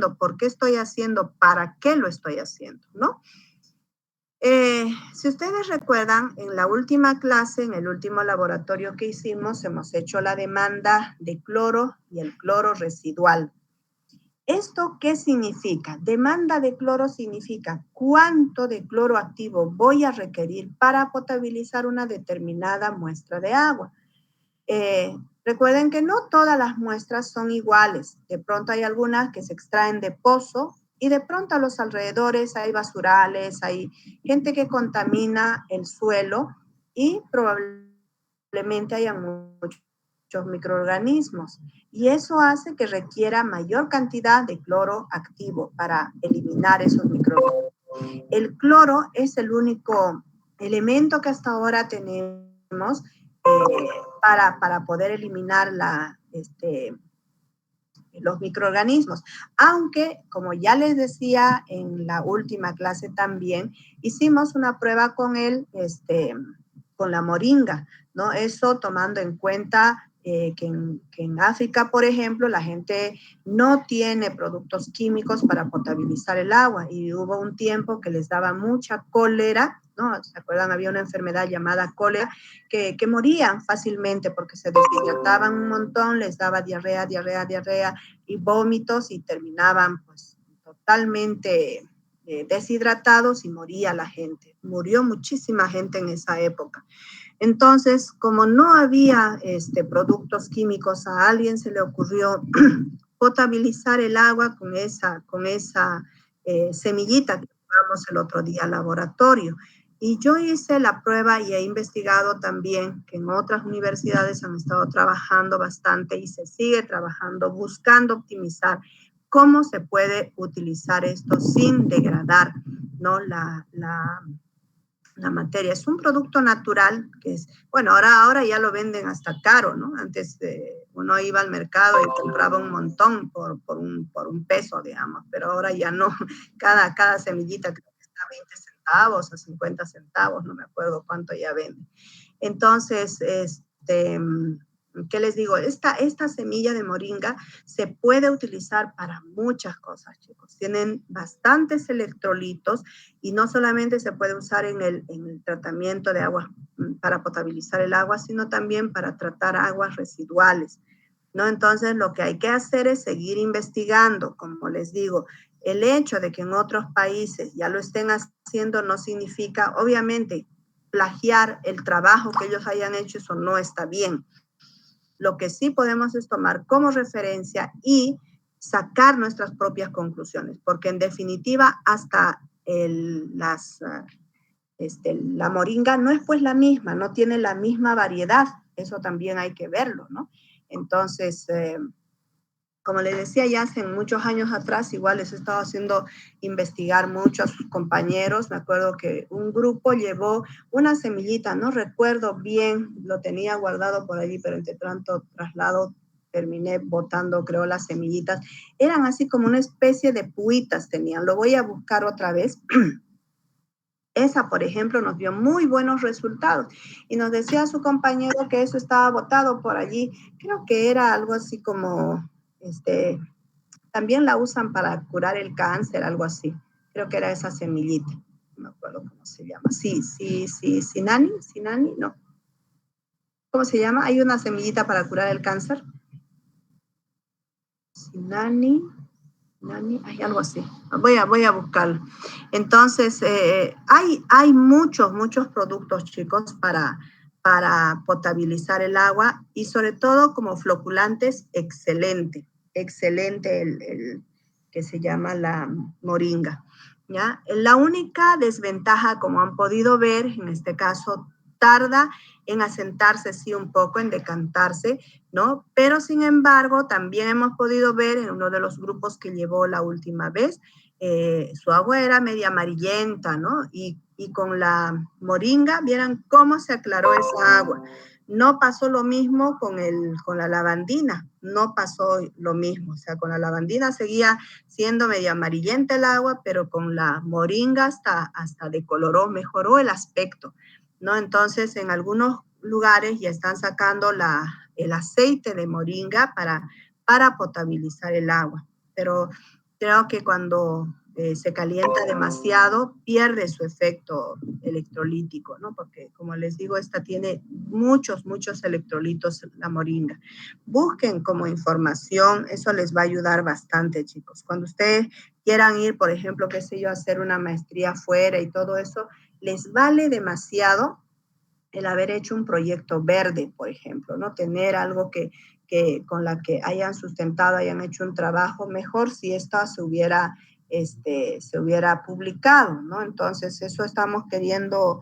haciendo, por qué estoy haciendo, para qué lo estoy haciendo, ¿no? Si ustedes recuerdan, en la última clase, en el último laboratorio que hicimos, hemos hecho la demanda de cloro y el cloro residual. ¿Esto qué significa? Demanda de cloro significa cuánto de cloro activo voy a requerir para potabilizar una determinada muestra de agua. Recuerden que no todas las muestras son iguales. De pronto hay algunas que se extraen de pozo y de pronto a los alrededores hay basurales, hay gente que contamina el suelo y probablemente haya muchos microorganismos. Y eso hace que requiera mayor cantidad de cloro activo para eliminar esos microorganismos. El cloro es el único elemento que hasta ahora tenemos para poder eliminar los microorganismos. Aunque, como ya les decía en la última clase también, hicimos una prueba con con la moringa, ¿no? Eso tomando en cuenta que en África, por ejemplo, la gente no tiene productos químicos para potabilizar el agua y hubo un tiempo que les daba mucha cólera, ¿no? ¿Se acuerdan? Había una enfermedad llamada cólera que morían fácilmente porque se deshidrataban un montón, les daba diarrea y vómitos y terminaban pues totalmente deshidratados y moría la gente. Murió muchísima gente en esa época. Entonces, como no había productos químicos, a alguien se le ocurrió potabilizar el agua con esa semillita que llevamos el otro día al laboratorio. Y yo hice la prueba y he investigado también que en otras universidades han estado trabajando bastante y se sigue trabajando, buscando optimizar cómo se puede utilizar esto sin degradar, ¿no? la materia. Es un producto natural que es, bueno, ahora ya lo venden hasta caro, ¿no? Antes uno iba al mercado y compraba un montón por un peso, digamos, pero ahora ya no. Cada semillita creo que está a 20 centavos a 50 centavos, no me acuerdo cuánto ya vende. Entonces, ¿qué les digo? Esta semilla de moringa se puede utilizar para muchas cosas, chicos. Tienen bastantes electrolitos y no solamente se puede usar en el tratamiento de agua para potabilizar el agua, sino también para tratar aguas residuales, ¿no? Entonces, lo que hay que hacer es seguir investigando, como les digo. El hecho de que en otros países ya lo estén haciendo no significa, obviamente, plagiar el trabajo que ellos hayan hecho, eso no está bien. Lo que sí podemos es tomar como referencia y sacar nuestras propias conclusiones, porque en definitiva hasta la moringa no es pues la misma, no tiene la misma variedad, eso también hay que verlo, ¿no? Entonces, como les decía, ya hace muchos años atrás, igual les he estado haciendo investigar mucho a sus compañeros. Me acuerdo que un grupo llevó una semillita, no recuerdo bien, lo tenía guardado por allí, pero entre tanto traslado terminé botando, creo, las semillitas. Eran así como una especie de puitas tenían. Lo voy a buscar otra vez. Esa, por ejemplo, nos dio muy buenos resultados y nos decía su compañero que eso estaba botado por allí. Creo que era algo así como, también la usan para curar el cáncer, algo así. Creo que era esa semillita. No me acuerdo cómo se llama. Sí, Sinani, no. ¿Cómo se llama? Hay una semillita para curar el cáncer. Sinani, hay algo así. Voy a buscarlo. Entonces, hay muchos productos, chicos, para potabilizar el agua y sobre todo como floculantes, excelente el que se llama la moringa, ¿ya? La única desventaja, como han podido ver, en este caso, tarda en asentarse, sí, un poco, en decantarse, ¿no? Pero, sin embargo, también hemos podido ver en uno de los grupos que llevó la última vez, su agua era media amarillenta, ¿no? Y con la moringa, vieran cómo se aclaró esa agua. No pasó lo mismo con la lavandina, no pasó lo mismo. O sea, con la lavandina seguía siendo media amarillenta el agua, pero con la moringa hasta decoloró, mejoró el aspecto, ¿no? Entonces, en algunos lugares ya están sacando el aceite de moringa para potabilizar el agua. Pero creo que cuando se calienta demasiado, pierde su efecto electrolítico, ¿no? Porque, como les digo, esta tiene muchos, muchos electrolitos, la moringa. Busquen como información, eso les va a ayudar bastante, chicos. Cuando ustedes quieran ir, por ejemplo, qué sé yo, a hacer una maestría afuera y todo eso, les vale demasiado el haber hecho un proyecto verde, por ejemplo, ¿no? Tener algo que con la que hayan sustentado, hayan hecho un trabajo mejor si esta se hubiera publicado, ¿no? Entonces, eso estamos queriendo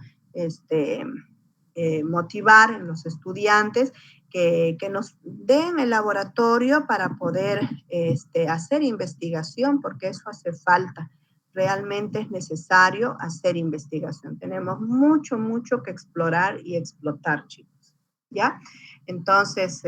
motivar en los estudiantes que nos den el laboratorio para poder hacer investigación, porque eso hace falta. Realmente es necesario hacer investigación. Tenemos mucho, mucho que explorar y explotar, chicos, ¿ya? Entonces,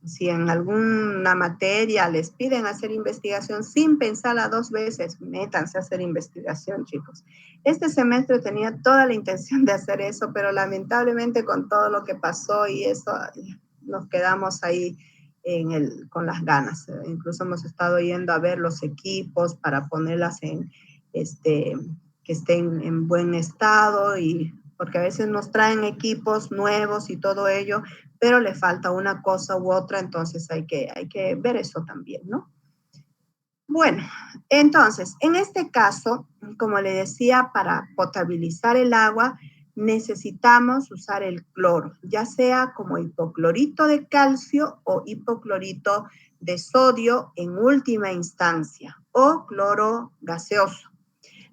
si en alguna materia les piden hacer investigación, sin pensarla dos veces, métanse a hacer investigación, chicos. Este semestre tenía toda la intención de hacer eso, pero lamentablemente con todo lo que pasó y eso, nos quedamos ahí con las ganas. Incluso hemos estado yendo a ver los equipos para ponerlas que estén en buen estado, y porque a veces nos traen equipos nuevos y todo ello, pero le falta una cosa u otra, entonces hay que ver eso también, ¿no? Bueno, entonces, en este caso, como le decía, para potabilizar el agua necesitamos usar el cloro, ya sea como hipoclorito de calcio o hipoclorito de sodio en última instancia, o cloro gaseoso.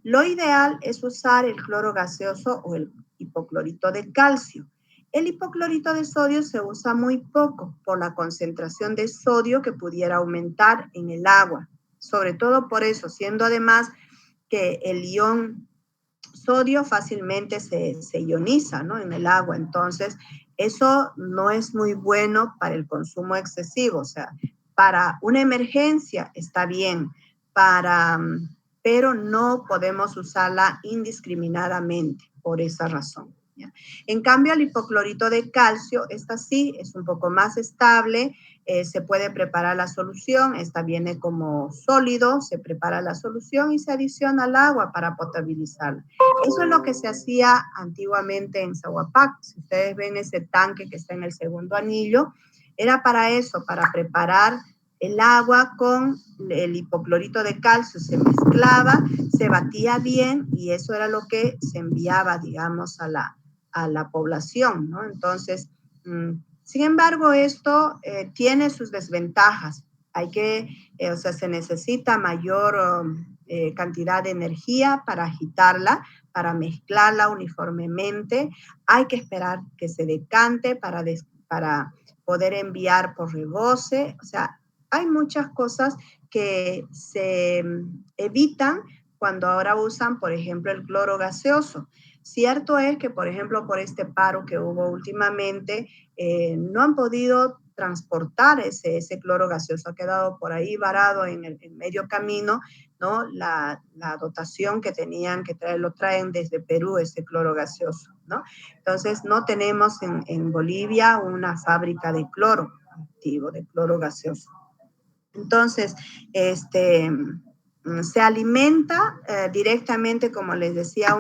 Lo ideal es usar el cloro gaseoso o el hipoclorito de calcio. El hipoclorito de sodio se usa muy poco por la concentración de sodio que pudiera aumentar en el agua. Sobre todo por eso, siendo además que el ion sodio fácilmente se ioniza, ¿no?, en el agua. Entonces, eso no es muy bueno para el consumo excesivo. O sea, para una emergencia está bien, pero no podemos usarla indiscriminadamente por esa razón, ¿ya? En cambio, el hipoclorito de calcio, esta sí es un poco más estable. Se puede preparar la solución, esta viene como sólido, se prepara la solución y se adiciona al agua para potabilizarla. Eso es lo que se hacía antiguamente en Zahuapac. Si ustedes ven ese tanque que está en el segundo anillo, era para eso, para preparar el agua con el hipoclorito de calcio. Se mezclaba, se batía bien y eso era lo que se enviaba, digamos, a la población, ¿no? Entonces, sin embargo, esto tiene sus desventajas. O sea, se necesita mayor cantidad de energía para agitarla, para mezclarla uniformemente. Hay que esperar que se decante para poder enviar por rebose. O sea, hay muchas cosas que se evitan cuando ahora usan, por ejemplo, el cloro gaseoso. Cierto es que, por ejemplo, por este paro que hubo últimamente, no han podido transportar ese cloro gaseoso, ha quedado por ahí varado en medio camino, ¿no? La dotación que tenían que traer, lo traen desde Perú, ese cloro gaseoso, ¿no? Entonces, no tenemos en Bolivia una fábrica de cloro activo, de cloro gaseoso. Entonces, se alimenta directamente, como les decía,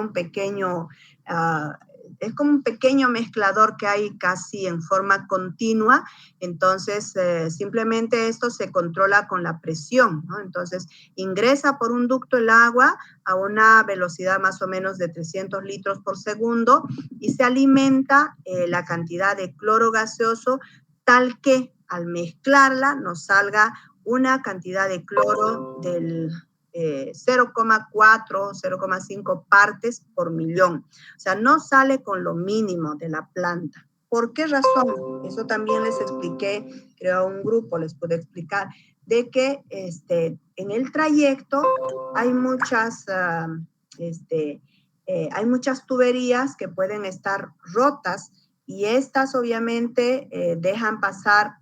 es como un pequeño mezclador que hay casi en forma continua. Entonces, simplemente esto se controla con la presión, ¿no? Entonces, ingresa por un ducto el agua a una velocidad más o menos de 300 litros por segundo y se alimenta la cantidad de cloro gaseoso tal que al mezclarla nos salga una cantidad de cloro del 0,4, 0,5 partes por millón. O sea, no sale con lo mínimo de la planta. ¿Por qué razón? Eso también les expliqué, creo, a un grupo les pude explicar, de que en el trayecto hay hay muchas tuberías que pueden estar rotas y estas obviamente dejan pasar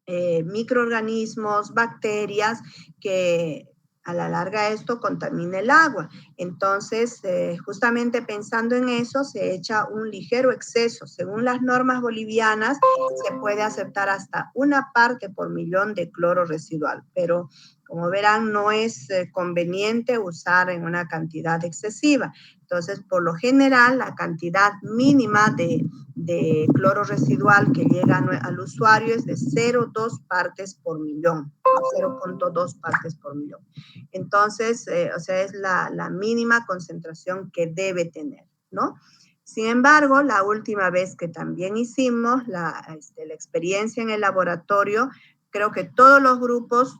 microorganismos, bacterias que a la larga esto contamina el agua. Entonces, justamente pensando en eso, se echa un ligero exceso. Según las normas bolivianas, se puede aceptar hasta 1 parte por millón de cloro residual, pero como verán, no es conveniente usar en una cantidad excesiva. Entonces, por lo general, la cantidad mínima de cloro residual que llega al usuario es de 0,2 partes por millón, 0,2 partes por millón. Entonces, o sea, es la mínima concentración que debe tener, ¿no? Sin embargo, la última vez que también hicimos la experiencia en el laboratorio, creo que todos los grupos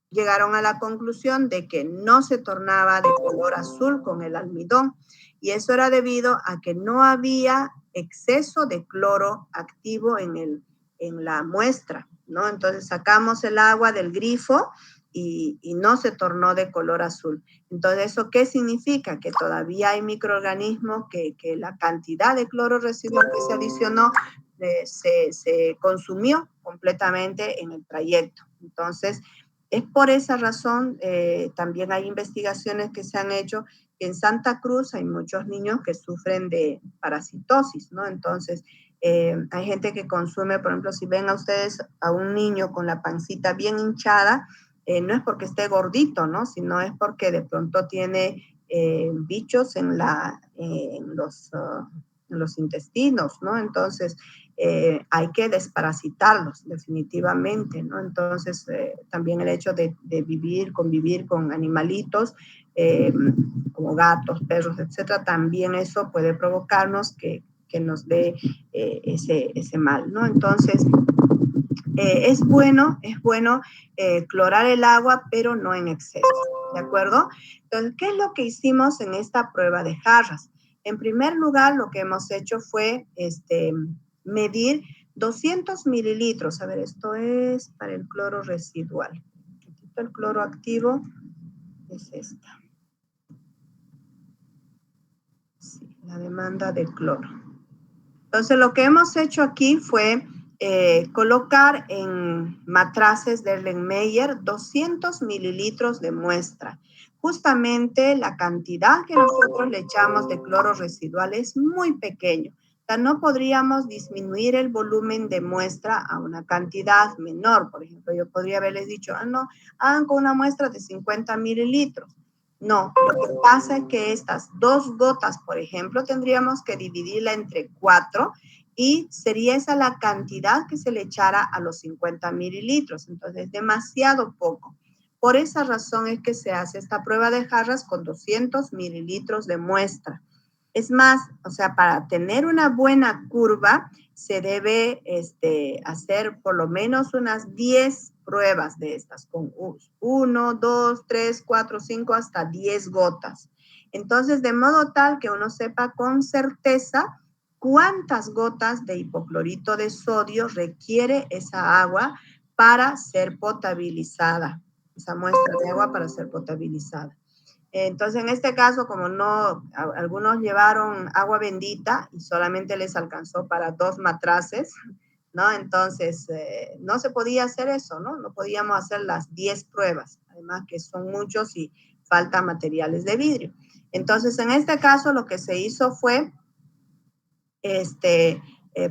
llegaron a la conclusión de que no se tornaba de color azul con el almidón, y eso era debido a que no había exceso de cloro activo en la muestra, ¿no? Entonces sacamos el agua del grifo y no se tornó de color azul. Entonces, ¿eso qué significa? Que todavía hay microorganismos que la cantidad de cloro residual que se adicionó se consumió completamente en el trayecto. Entonces, es por esa razón, también hay investigaciones que se han hecho que en Santa Cruz hay muchos niños que sufren de parasitosis, ¿no? Entonces, hay gente que consume, por ejemplo, si ven a ustedes a un niño con la pancita bien hinchada, no es porque esté gordito, ¿no? Sino es porque de pronto tiene bichos en los intestinos, ¿no? Entonces, hay que desparasitarlos definitivamente, ¿no? Entonces, también el hecho de convivir con animalitos, como gatos, perros, etcétera, también eso puede provocarnos que nos dé ese mal, ¿no? Entonces, es bueno clorar el agua, pero no en exceso, ¿de acuerdo? Entonces, ¿qué es lo que hicimos en esta prueba de jarras? En primer lugar, lo que hemos hecho fue medir 200 mililitros. A ver, esto es para el cloro residual. El cloro activo es esta. Sí, la demanda de cloro. Entonces, lo que hemos hecho aquí fue colocar en matraces de Erlenmeyer 200 mililitros de muestra. Justamente la cantidad que nosotros le echamos de cloro residual es muy pequeño. O sea, no podríamos disminuir el volumen de muestra a una cantidad menor. Por ejemplo, yo podría haberles dicho, no, hagan con una muestra de 50 mililitros. No, lo que pasa es que estas 2 gotas, por ejemplo, tendríamos que dividirla entre 4 y sería esa la cantidad que se le echara a los 50 mililitros. Entonces, es demasiado poco. Por esa razón es que se hace esta prueba de jarras con 200 mililitros de muestra. Es más, o sea, para tener una buena curva, se debe hacer por lo menos unas 10 pruebas de estas, con 1, 2, 3, 4, 5, hasta 10 gotas. Entonces, de modo tal que uno sepa con certeza cuántas gotas de hipoclorito de sodio requiere esa agua para ser potabilizada, esa muestra de agua para ser potabilizada. Entonces, en este caso, como algunos llevaron agua bendita y solamente les alcanzó para 2 matraces, ¿no? Entonces, no se podía hacer eso, ¿no? No podíamos hacer las 10 pruebas, además que son muchos y faltan materiales de vidrio. Entonces, en este caso, lo que se hizo fue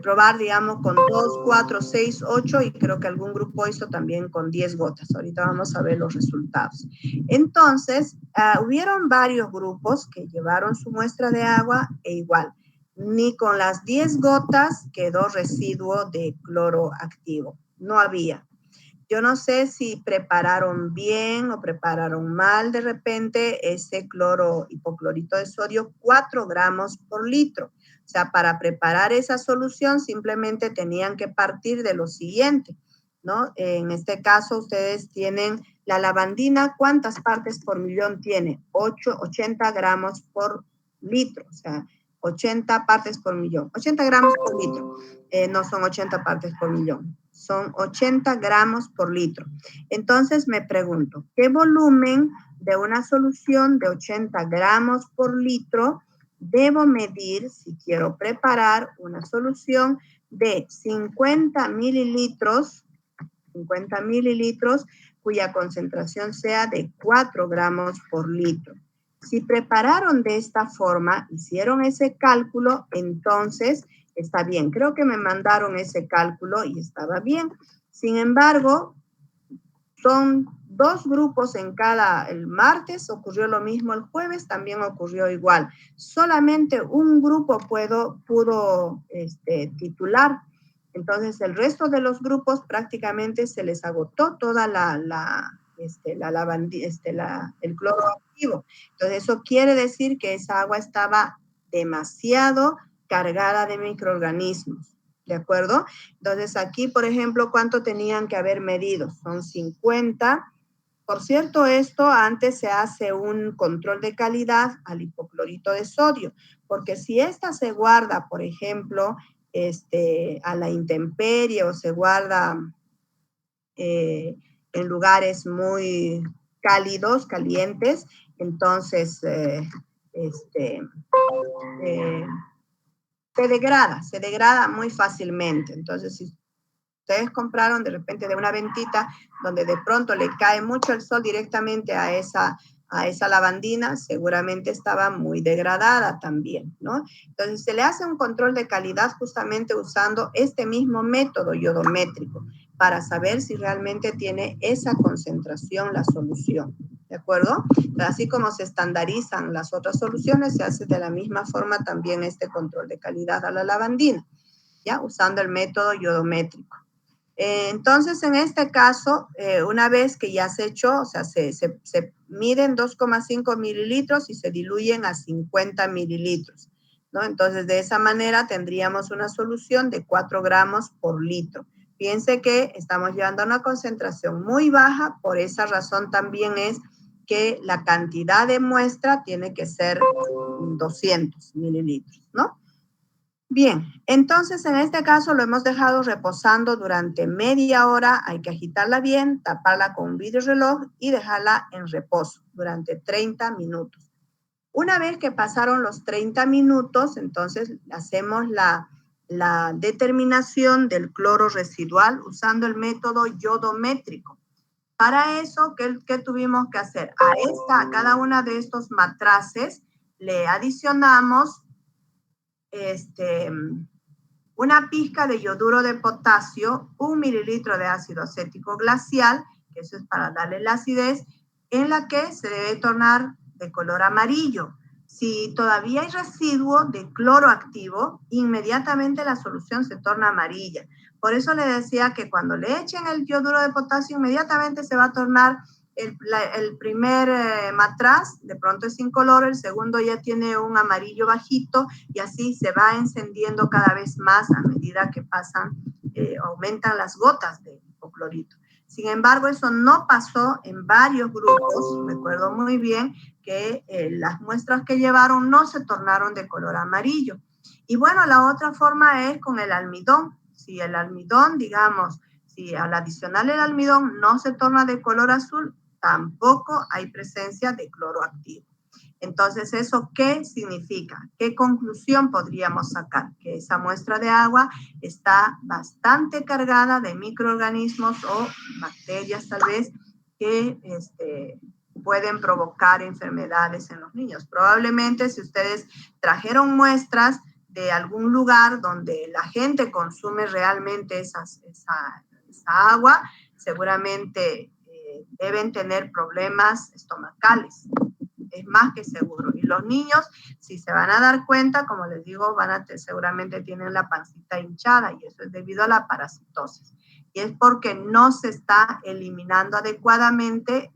probar, digamos, con 2, 4, 6, 8 y creo que algún grupo hizo también con 10 gotas. Ahorita vamos a ver los resultados. Entonces, hubieron varios grupos que llevaron su muestra de agua e igual, ni con las 10 gotas quedó residuo de cloro activo. No había. Yo no sé si prepararon bien o prepararon mal de repente ese hipoclorito de sodio, 4 gramos por litro. O sea, para preparar esa solución simplemente tenían que partir de lo siguiente, ¿no? En este caso ustedes tienen la lavandina, ¿cuántas partes por millón tiene? 80 gramos por litro, o sea, 80 partes por millón. 80 gramos por litro, no son 80 partes por millón, son 80 gramos por litro. Entonces me pregunto, ¿qué volumen de una solución de 80 gramos por litro debo medir si quiero preparar una solución de 50 mililitros, cuya concentración sea de 4 gramos por litro. Si prepararon de esta forma, hicieron ese cálculo, entonces está bien. Creo que me mandaron ese cálculo y estaba bien. Sin embargo, son 2 grupos en cada, el martes ocurrió lo mismo, el jueves también ocurrió igual. Solamente un grupo pudo titular. Entonces, el resto de los grupos prácticamente se les agotó toda el cloro activo. Entonces, eso quiere decir que esa agua estaba demasiado cargada de microorganismos. ¿De acuerdo? Entonces, aquí, por ejemplo, ¿cuánto tenían que haber medido? Son 50. Por cierto, esto antes se hace un control de calidad al hipoclorito de sodio, porque si esta se guarda, por ejemplo, a la intemperie o se guarda en lugares muy cálidos, calientes, entonces se degrada muy fácilmente. Entonces, si ustedes compraron de repente de una ventita donde de pronto le cae mucho el sol directamente a esa lavandina, seguramente estaba muy degradada también, ¿no? Entonces, se le hace un control de calidad justamente usando este mismo método iodométrico para saber si realmente tiene esa concentración la solución, ¿de acuerdo? Pero así como se estandarizan las otras soluciones, se hace de la misma forma también este control de calidad a la lavandina, ¿ya? Usando el método iodométrico. Entonces, en este caso, una vez que ya se echó, o sea, se miden 2,5 mililitros y se diluyen a 50 mililitros, ¿no? Entonces, de esa manera tendríamos una solución de 4 gramos por litro. Fíjense que estamos llevando a una concentración muy baja, por esa razón también es que la cantidad de muestra tiene que ser 200 mililitros, ¿no? Bien, entonces en este caso lo hemos dejado reposando durante media hora. Hay que agitarla bien, taparla con un vidrio reloj y dejarla en reposo durante 30 minutos. Una vez que pasaron los 30 minutos, entonces hacemos la determinación del cloro residual usando el método iodométrico. Para eso, ¿qué tuvimos que hacer? A cada una de estos matraces le adicionamos una pizca de yoduro de potasio, 1 mililitro de ácido acético glacial, que eso es para darle la acidez, en la que se debe tornar de color amarillo. Si todavía hay residuo de cloro activo, inmediatamente la solución se torna amarilla. Por eso le decía que cuando le echen el yoduro de potasio, inmediatamente se va a tornar el primer matraz, de pronto es incoloro, el segundo ya tiene un amarillo bajito y así se va encendiendo cada vez más a medida que aumentan las gotas de hipoclorito. Sin embargo, eso no pasó en varios grupos. Recuerdo muy bien que las muestras que llevaron no se tornaron de color amarillo. Y bueno, la otra forma es con el almidón. Si el almidón, digamos, si al adicionar el almidón no se torna de color azul, tampoco hay presencia de cloro activo. Entonces, ¿eso qué significa? ¿Qué conclusión podríamos sacar? Que esa muestra de agua está bastante cargada de microorganismos o bacterias tal vez que pueden provocar enfermedades en los niños. Probablemente si ustedes trajeron muestras de algún lugar donde la gente consume realmente esa agua, seguramente deben tener problemas estomacales. Es más que seguro. Y los niños, si se van a dar cuenta, como les digo, seguramente tienen la pancita hinchada y eso es debido a la parasitosis. Y es porque no se está eliminando adecuadamente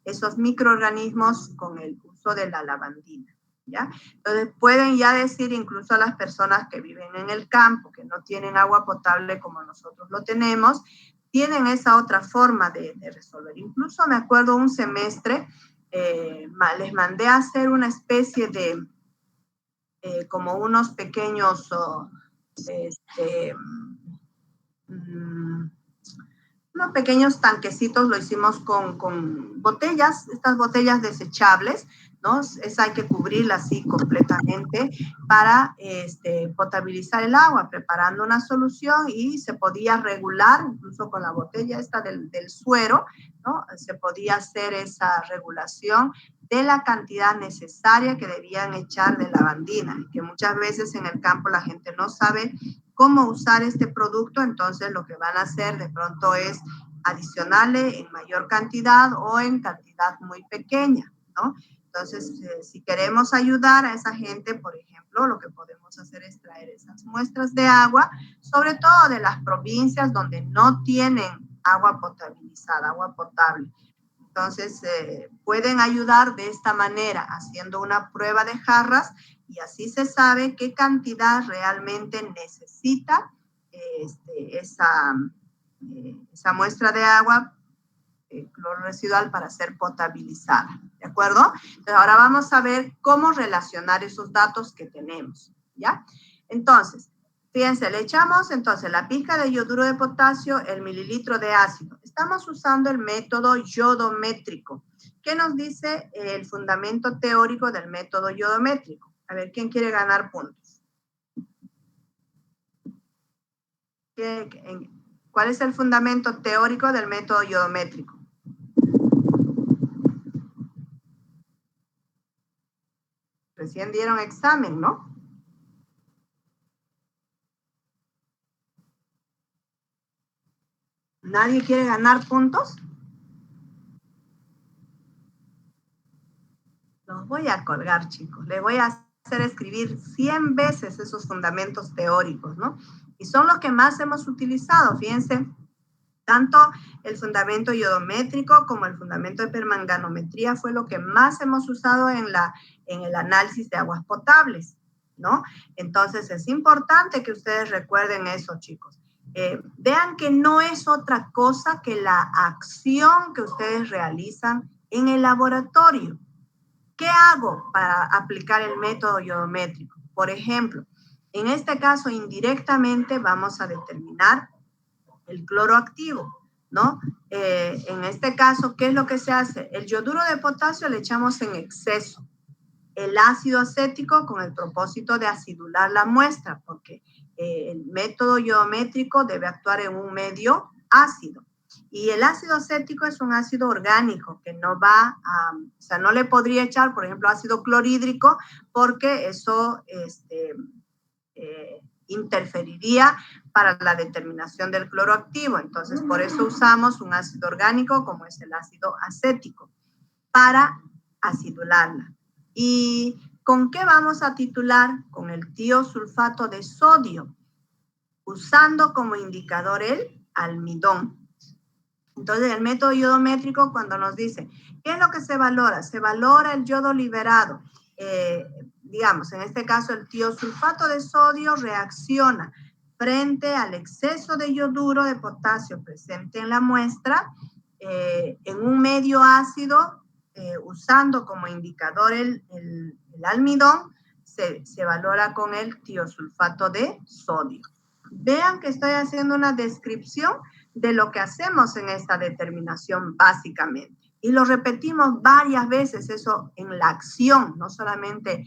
esos microorganismos con el uso de la lavandina, ¿ya? Entonces, pueden ya decir incluso a las personas que viven en el campo, que no tienen agua potable como nosotros lo tenemos, tienen esa otra forma de resolver. Incluso me acuerdo un semestre, les mandé a hacer una especie de, como unos pequeños, unos pequeños tanquecitos, lo hicimos con botellas, estas botellas desechables, ¿no? Esa hay que cubrirla así completamente para potabilizar el agua, preparando una solución, y se podía regular, incluso con la botella esta del suero, ¿no? Se podía hacer esa regulación de la cantidad necesaria que debían echar de lavandina, que muchas veces en el campo la gente no sabe cómo usar este producto, entonces lo que van a hacer de pronto es adicionarle en mayor cantidad o en cantidad muy pequeña, ¿no? Entonces, si queremos ayudar a esa gente, por ejemplo, lo que podemos hacer es traer esas muestras de agua, sobre todo de las provincias donde no tienen agua potabilizada, agua potable. Entonces, pueden ayudar de esta manera, haciendo una prueba de jarras, y así se sabe qué cantidad realmente necesita esa muestra de agua cloro residual para ser potabilizada, ¿de acuerdo? Entonces, ahora vamos a ver cómo relacionar esos datos que tenemos, ¿ya? Entonces, fíjense, le echamos entonces la pizca de yoduro de potasio, el mililitro de ácido. Estamos usando el método yodométrico. ¿Qué nos dice el fundamento teórico del método yodométrico? A ver, ¿quién quiere ganar puntos? ¿Cuál es el fundamento teórico del método yodométrico? Recién dieron examen, ¿no? ¿Nadie quiere ganar puntos? Los voy a colgar, chicos. Les voy a hacer escribir 100 veces esos fundamentos teóricos, ¿no? Y son los que más hemos utilizado, fíjense. Tanto el fundamento iodométrico como el fundamento de permanganometría fue lo que más hemos usado en el análisis de aguas potables, ¿no? Entonces, es importante que ustedes recuerden eso, chicos. Vean que no es otra cosa que la acción que ustedes realizan en el laboratorio. ¿Qué hago para aplicar el método iodométrico? Por ejemplo, en este caso, indirectamente vamos a determinar el cloro activo, ¿no? En este caso, ¿qué es lo que se hace? El yoduro de potasio le echamos en exceso. El ácido acético con el propósito de acidular la muestra, porque el método iodométrico debe actuar en un medio ácido. Y el ácido acético es un ácido orgánico que no va a, o sea, no le podría echar, por ejemplo, ácido clorhídrico, porque eso interferiría para la determinación del cloro activo. Entonces, por eso usamos un ácido orgánico como es el ácido acético para acidularla. ¿Y con qué vamos a titular? Con el tiosulfato de sodio, usando como indicador el almidón. Entonces, el método iodométrico, cuando nos dice, ¿qué es lo que se valora? Se valora el yodo liberado. Digamos, en este caso, el tiosulfato de sodio reacciona frente al exceso de yoduro de potasio presente en la muestra en un medio ácido, usando como indicador el almidón, se valora con el tiosulfato de sodio. Vean que estoy haciendo una descripción de lo que hacemos en esta determinación básicamente. Y lo repetimos varias veces eso en la acción, no solamente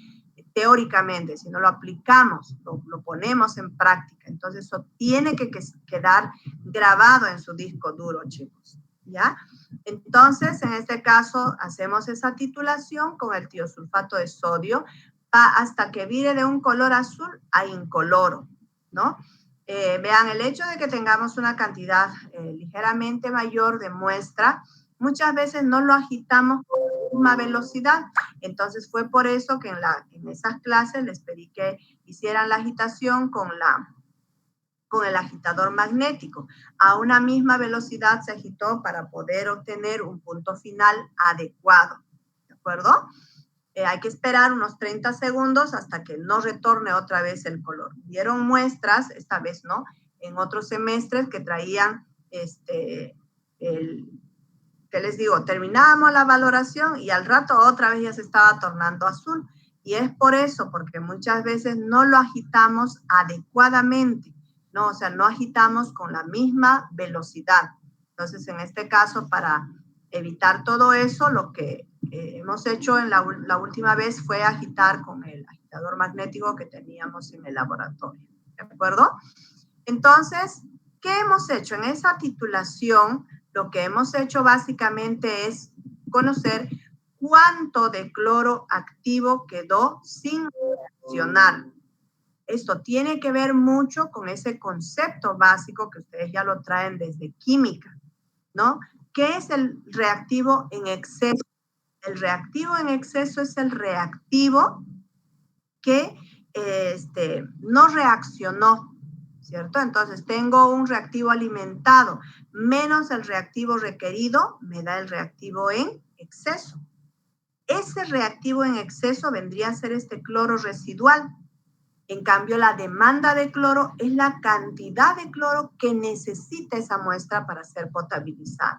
teóricamente, sino lo aplicamos, lo ponemos en práctica. Entonces eso tiene que quedar grabado en su disco duro, chicos, ¿ya? Entonces, en este caso, hacemos esa titulación con el tiosulfato de sodio hasta que vire de un color azul a incoloro, ¿no? Vean, el hecho de que tengamos una cantidad ligeramente mayor de muestra, muchas veces no lo agitamos con la misma velocidad. Entonces fue por eso que en esas clases les pedí que hicieran la agitación con el agitador magnético. A una misma velocidad se agitó para poder obtener un punto final adecuado. ¿De acuerdo? Hay que esperar unos 30 segundos hasta que no retorne otra vez el color. Dieron muestras, esta vez no, en otros semestres que traían, ¿qué les digo? Terminábamos la valoración y al rato otra vez ya se estaba tornando azul. Y es por eso, porque muchas veces no lo agitamos adecuadamente, ¿no? O sea, no agitamos con la misma velocidad. Entonces, en este caso, para evitar todo eso, lo que hemos hecho en la última vez fue agitar con el agitador magnético que teníamos en el laboratorio. ¿De acuerdo? Entonces, ¿qué hemos hecho? En esa titulación, lo que hemos hecho básicamente es conocer cuánto de cloro activo quedó sin reaccionar. Esto tiene que ver mucho con ese concepto básico que ustedes ya lo traen desde química, ¿no? ¿Qué es el reactivo en exceso? El reactivo en exceso es el reactivo que no reaccionó, ¿cierto? Entonces tengo un reactivo alimentado menos el reactivo requerido, me da el reactivo en exceso. Ese reactivo en exceso vendría a ser este cloro residual. En cambio, la demanda de cloro es la cantidad de cloro que necesita esa muestra para ser potabilizada.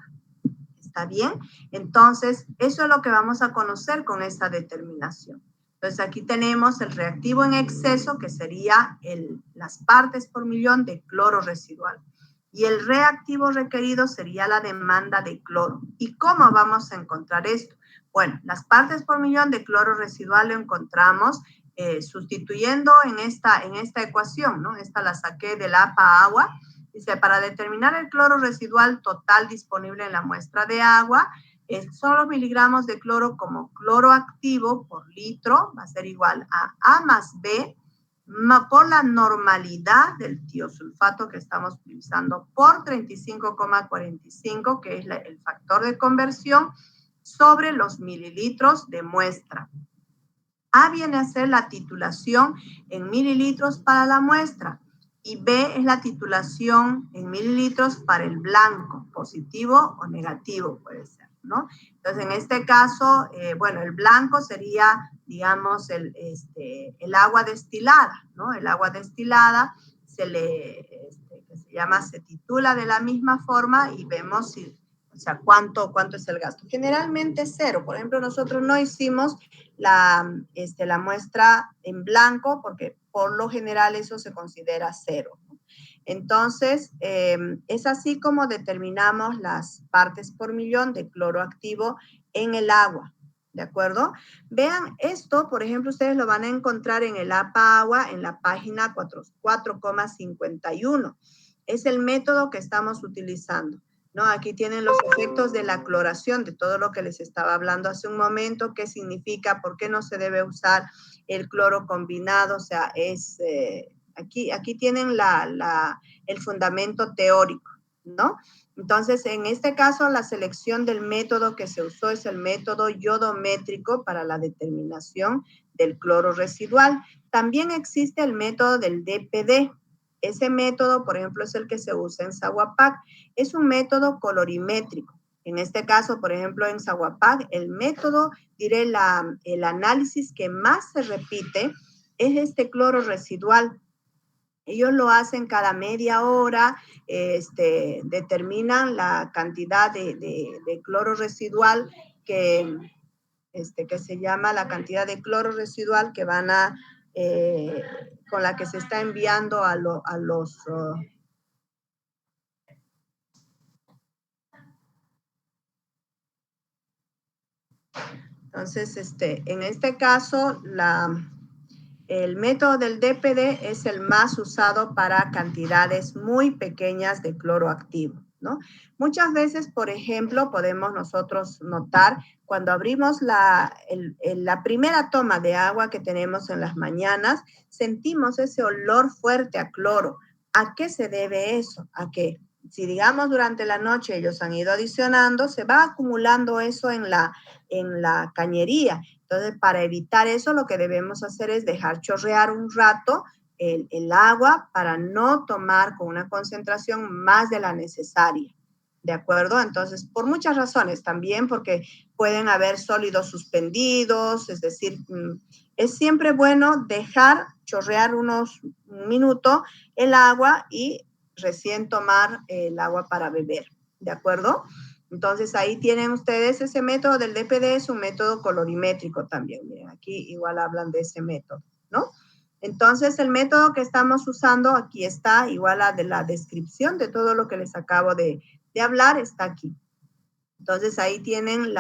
¿Está bien? Entonces, eso es lo que vamos a conocer con esta determinación. Entonces, aquí tenemos el reactivo en exceso, que sería las partes por millón de cloro residual. Y el reactivo requerido sería la demanda de cloro. ¿Y cómo vamos a encontrar esto? Bueno, las partes por millón de cloro residual lo encontramos sustituyendo en esta ecuación, ¿no? Esta la saqué del APA agua. Dice, para determinar el cloro residual total disponible en la muestra de agua, son los miligramos de cloro como cloro activo por litro, va a ser igual a A más B por la normalidad del tiosulfato que estamos utilizando por 35,45, que es el factor de conversión, sobre los mililitros de muestra. A viene a ser la titulación en mililitros para la muestra y B es la titulación en mililitros para el blanco, positivo o negativo puede ser, ¿no? Entonces, en este caso, bueno, el blanco sería, digamos, el agua destilada, ¿no? El agua destilada se titula de la misma forma y vemos si, o sea, cuánto es el gasto. Generalmente cero. Por ejemplo, nosotros no hicimos la muestra en blanco porque por lo general eso se considera cero. Entonces, es así como determinamos las partes por millón de cloro activo en el agua. ¿De acuerdo? Vean esto, por ejemplo, ustedes lo van a encontrar en el APA agua en la página 4,51. Es el método que estamos utilizando, ¿no? Aquí tienen los efectos de la cloración, de todo lo que les estaba hablando hace un momento, qué significa, por qué no se debe usar el cloro combinado, o sea, aquí tienen el fundamento teórico, ¿no? Entonces, en este caso, la selección del método que se usó es el método iodométrico para la determinación del cloro residual. También existe el método del DPD. Ese método, por ejemplo, es el que se usa en Zaguapac. Es un método colorimétrico. En este caso, por ejemplo, en Zaguapac, el método, diré, el análisis que más se repite es este cloro residual. Ellos lo hacen cada media hora, determinan la cantidad de cloro residual que se llama la cantidad de cloro residual que van con la que se está enviando a los entonces, en este caso, el método del DPD es el más usado para cantidades muy pequeñas de cloro activo, ¿no? Muchas veces, por ejemplo, podemos nosotros notar cuando abrimos la primera toma de agua que tenemos en las mañanas, sentimos ese olor fuerte a cloro. ¿A qué se debe eso? A que si digamos durante la noche ellos han ido adicionando, se va acumulando eso en la cañería. Entonces, para evitar eso, lo que debemos hacer es dejar chorrear un rato el agua para no tomar con una concentración más de la necesaria. ¿De acuerdo? Entonces, por muchas razones, también porque pueden haber sólidos suspendidos, es decir, es siempre bueno dejar chorrear un minuto el agua y recién tomar el agua para beber. ¿De acuerdo? Entonces, ahí tienen ustedes ese método del DPD, es un método colorimétrico también. Miren, aquí igual hablan de ese método, ¿no? Entonces, el método que estamos usando, aquí está, igual a de la descripción de todo lo que les acabo de hablar, está aquí. Entonces, ahí tienen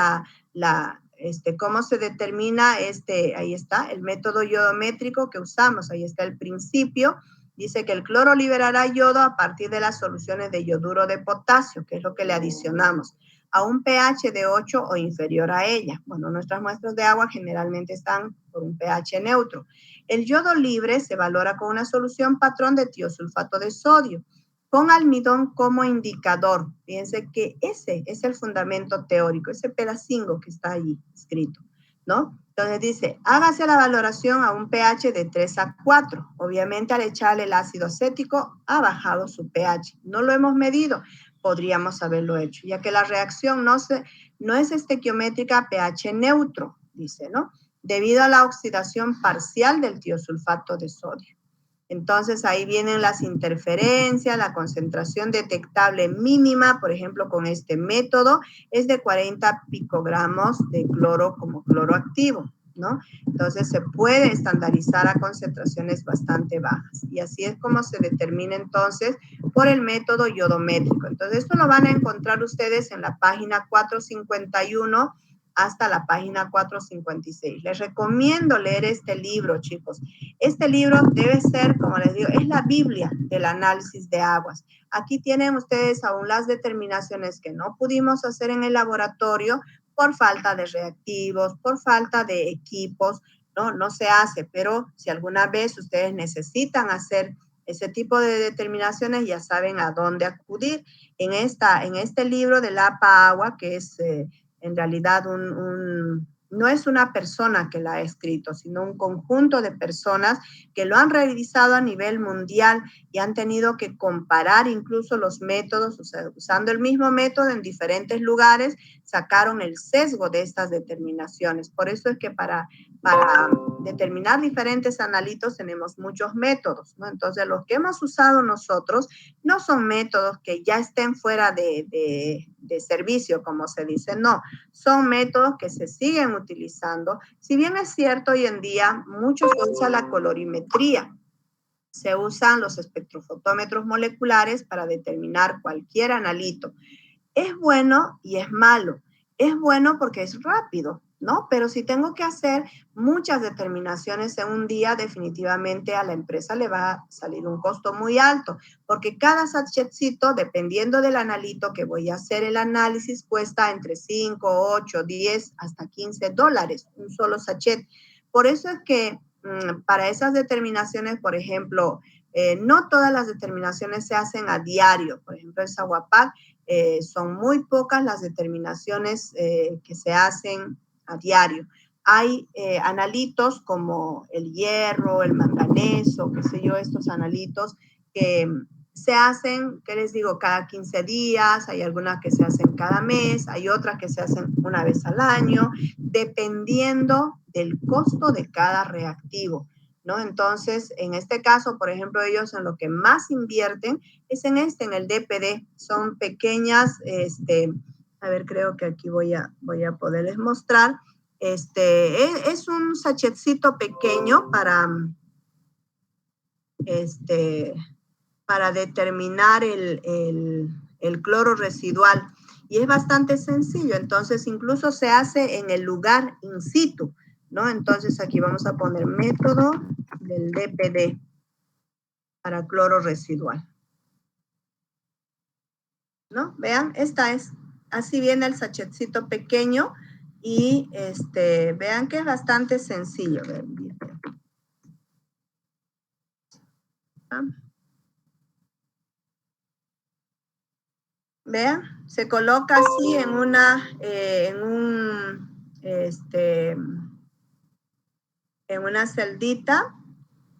cómo se determina ahí está, el método iodométrico que usamos, ahí está el principio. Dice que el cloro liberará yodo a partir de las soluciones de yoduro de potasio, que es lo que le adicionamos, a un pH de 8 o inferior a ella. Bueno, nuestras muestras de agua generalmente están por un pH neutro. El yodo libre se valora con una solución patrón de tiosulfato de sodio, con almidón como indicador. Fíjense que ese es el fundamento teórico, ese pedacingo que está allí escrito, ¿no? Entonces dice, hágase la valoración a un pH de 3 a 4. Obviamente al echarle el ácido acético ha bajado su pH. No lo hemos medido, podríamos haberlo hecho, ya que la reacción no es estequiométrica pH neutro, dice, ¿no? Debido a la oxidación parcial del tiosulfato de sodio. Entonces ahí vienen las interferencias, la concentración detectable mínima, por ejemplo, con este método, es de 40 picogramos de cloro como cloro activo, ¿no? Entonces se puede estandarizar a concentraciones bastante bajas. Y así es como se determina entonces por el método iodométrico. Entonces esto lo van a encontrar ustedes en la página 451 hasta la página 456. Les recomiendo leer este libro, chicos. Este libro debe ser, como les digo, es la Biblia del análisis de aguas. Aquí tienen ustedes aún las determinaciones que no pudimos hacer en el laboratorio por falta de reactivos, por falta de equipos, no se hace, pero si alguna vez ustedes necesitan hacer ese tipo de determinaciones, ya saben a dónde acudir. En este libro del APA Agua, que es en realidad no es una persona que la ha escrito, sino un conjunto de personas que lo han revisado a nivel mundial y han tenido que comparar incluso los métodos, o sea, usando el mismo método en diferentes lugares, sacaron el sesgo de estas determinaciones. Por eso es que para determinar diferentes analitos tenemos muchos métodos, ¿no? Entonces, los que hemos usado nosotros no son métodos que ya estén fuera de servicio, como se dice, no. Son métodos que se siguen utilizando. Si bien es cierto, hoy en día mucho se usa la colorimetría. Se usan los espectrofotómetros moleculares para determinar cualquier analito. Es bueno y es malo. Es bueno porque es rápido, ¿no? Pero si tengo que hacer muchas determinaciones en un día, definitivamente a la empresa le va a salir un costo muy alto, porque cada sachetcito, dependiendo del analito que voy a hacer el análisis, cuesta entre 5, 8, 10, hasta $15, un solo sachet. Por eso es que para esas determinaciones, por ejemplo, no todas las determinaciones se hacen a diario. Por ejemplo, el Saguapac, son muy pocas las determinaciones que se hacen a diario. Hay analitos como el hierro, el manganeso, qué sé yo, estos analitos que se hacen, ¿qué les digo? Cada 15 días, hay algunas que se hacen cada mes, hay otras que se hacen una vez al año, dependiendo del costo de cada reactivo, ¿no? Entonces, en este caso, por ejemplo, ellos en lo que más invierten es en el DPD. Son pequeñas, a ver, creo que aquí voy a poderles mostrar. Es un sachetcito pequeño para determinar el cloro residual. Y es bastante sencillo, entonces incluso se hace en el lugar in situ, ¿no? Entonces aquí vamos a poner método del DPD para cloro residual, ¿no? Vean, esta es, así viene el sachetcito pequeño y vean que es bastante sencillo. Vean, se coloca así en en una celdita,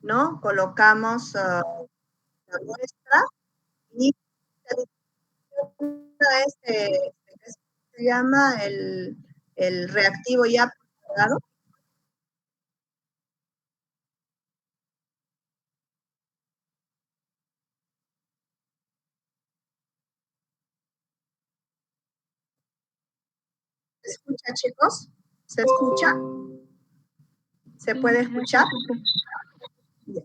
¿no? Colocamos la muestra y se llama el reactivo ya preparado. ¿Se escucha, chicos? ¿Se escucha? ¿Se puede escuchar? Bien.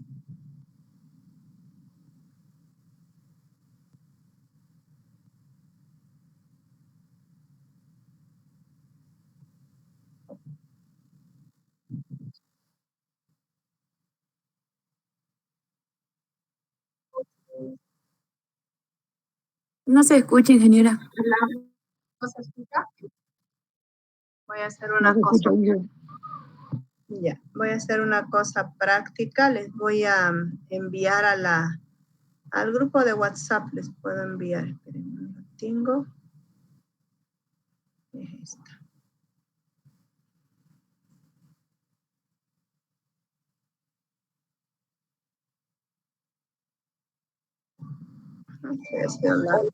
No se escucha, ingeniera. ¿No se escucha? Voy a hacer una cosa. Ya, voy a hacer una cosa práctica. Les voy a enviar al grupo de WhatsApp. Les puedo enviar. Esperen, lo tengo. Es esta. Estoy hablando.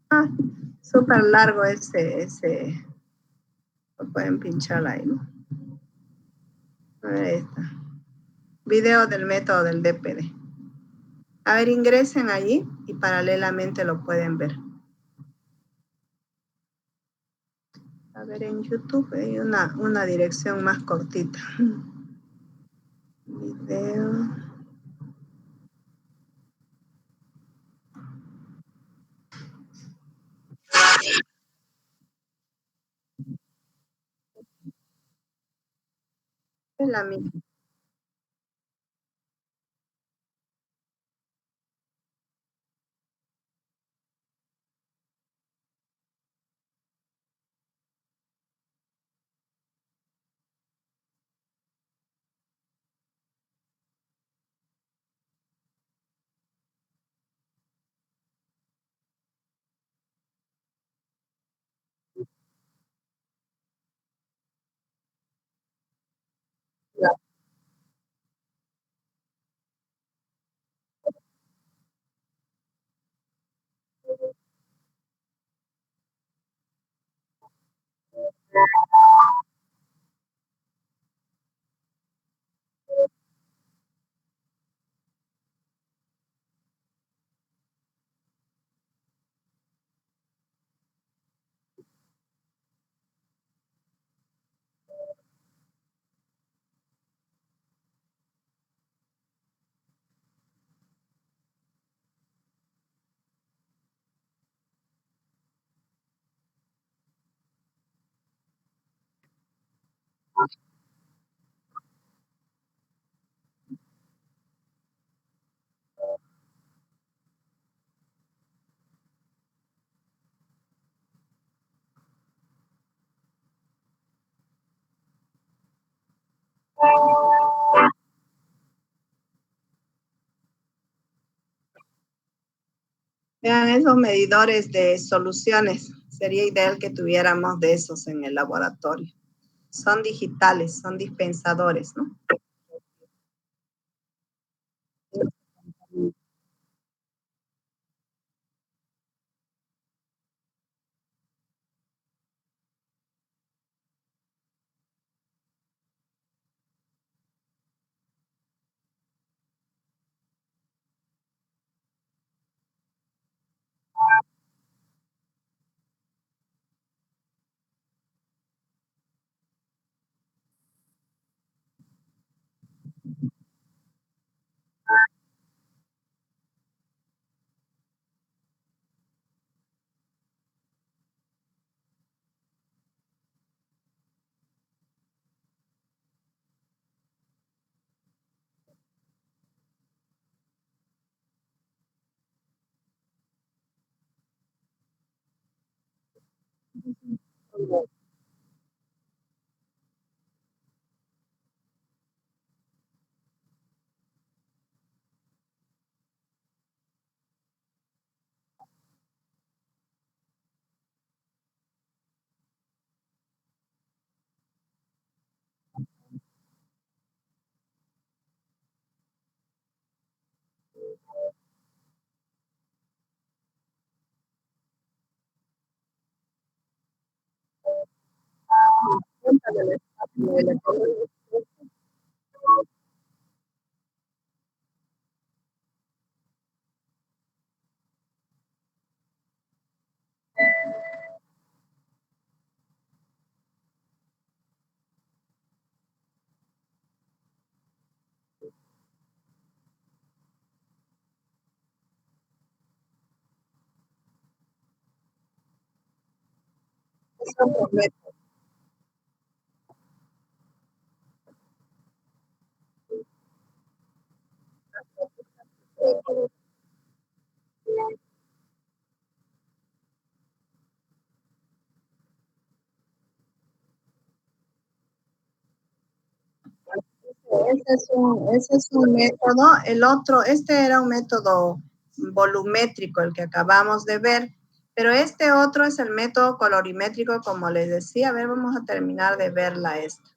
Ah, súper largo ese. Lo pueden pinchar ahí, ¿no? Ahí está. Video del método del DPD. A ver, ingresen allí y paralelamente lo pueden ver. A ver, en YouTube hay una dirección más cortita. Video. Es la misma. Vean esos medidores de soluciones. Sería ideal que tuviéramos de esos en el laboratorio. Son digitales, son dispensadores, ¿no? otro método. Ese es un método. El otro, este era un método volumétrico, el que acabamos de ver, pero este otro es el método colorimétrico, como les decía. A ver, vamos a terminar de verla esta.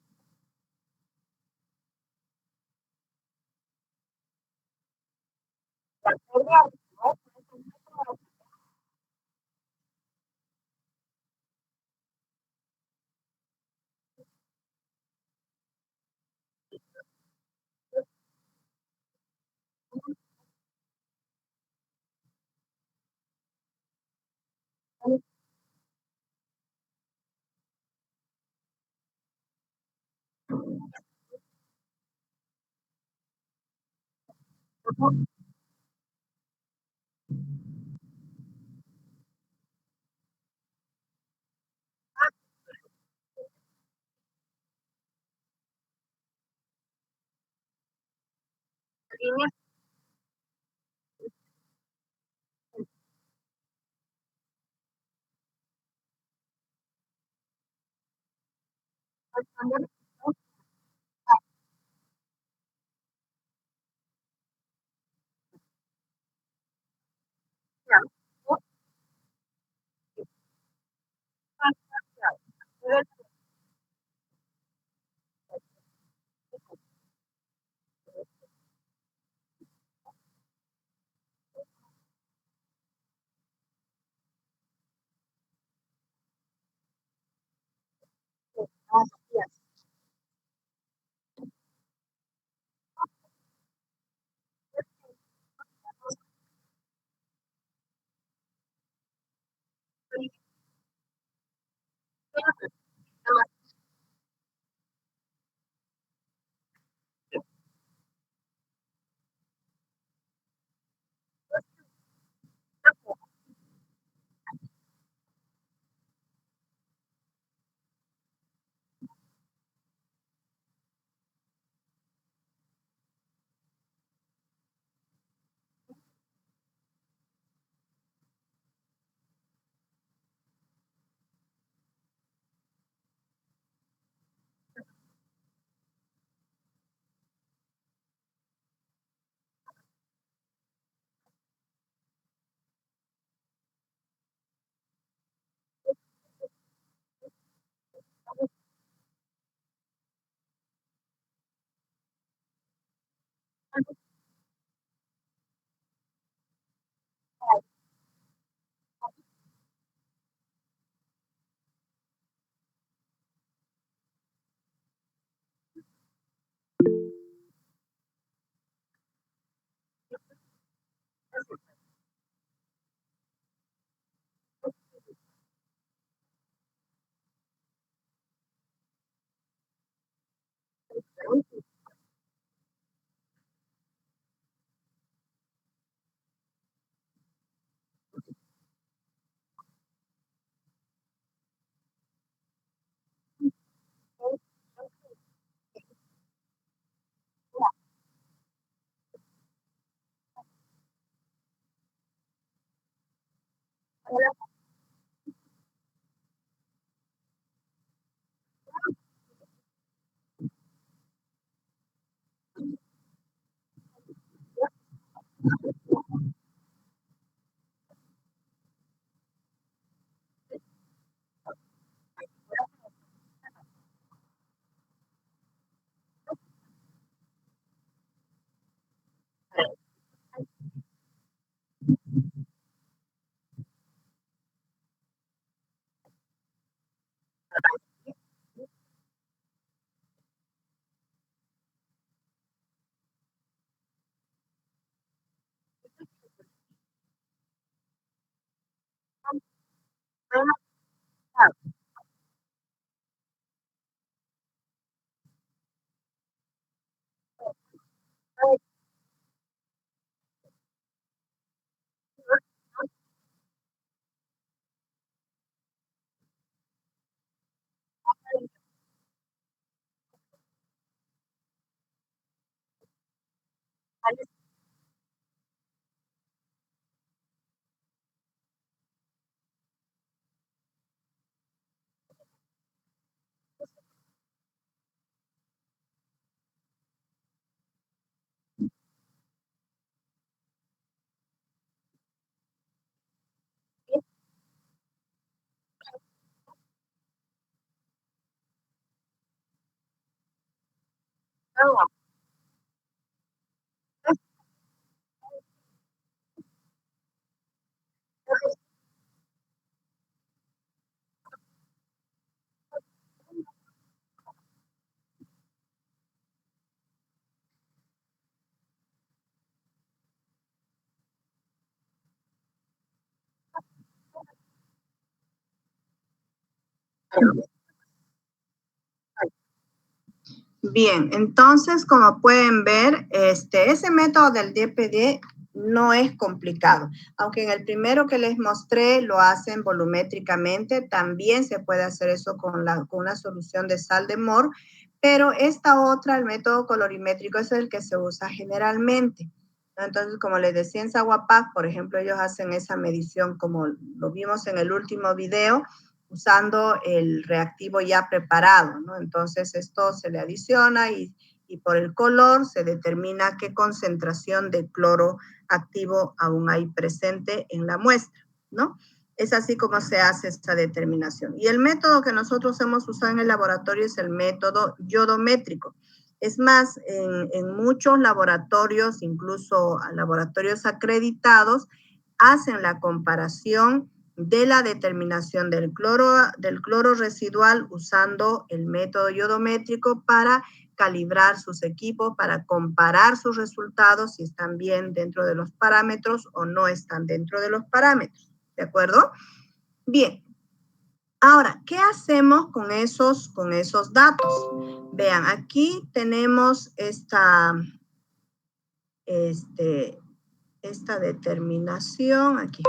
Bien, entonces, como pueden ver, ese método del DPD no es complicado. Aunque en el primero que les mostré lo hacen volumétricamente, también se puede hacer eso con una solución de sal de Mohr, pero esta otra, el método colorimétrico, es el que se usa generalmente. Entonces, como les decía en Saguapac, por ejemplo, ellos hacen esa medición como lo vimos en el último video, usando el reactivo ya preparado, ¿no? Entonces esto se le adiciona y por el color se determina qué concentración de cloro activo aún hay presente en la muestra, ¿no? Es así como se hace esta determinación. Y el método que nosotros hemos usado en el laboratorio es el método yodométrico. Es más, en muchos laboratorios, incluso laboratorios acreditados, hacen la comparación de la determinación del cloro residual usando el método yodométrico para calibrar sus equipos, para comparar sus resultados, si están bien dentro de los parámetros o no están dentro de los parámetros. ¿De acuerdo? Bien. Ahora, ¿qué hacemos con esos datos? Vean, aquí tenemos esta determinación aquí.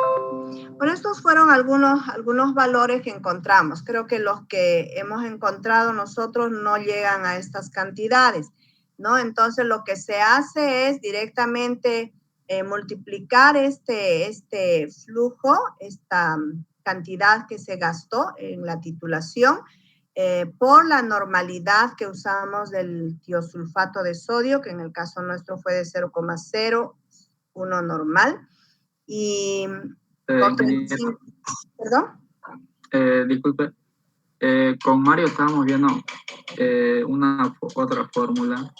Bueno, estos fueron algunos valores que encontramos. Creo que los que hemos encontrado nosotros no llegan a estas cantidades, ¿no? Entonces, lo que se hace es directamente multiplicar este flujo, esta cantidad que se gastó en la titulación, por la normalidad que usamos del tiosulfato de sodio, que en el caso nuestro fue de 0,01 normal. Y por 35, ¿perdón? Disculpe, con Mario estábamos viendo otra fórmula.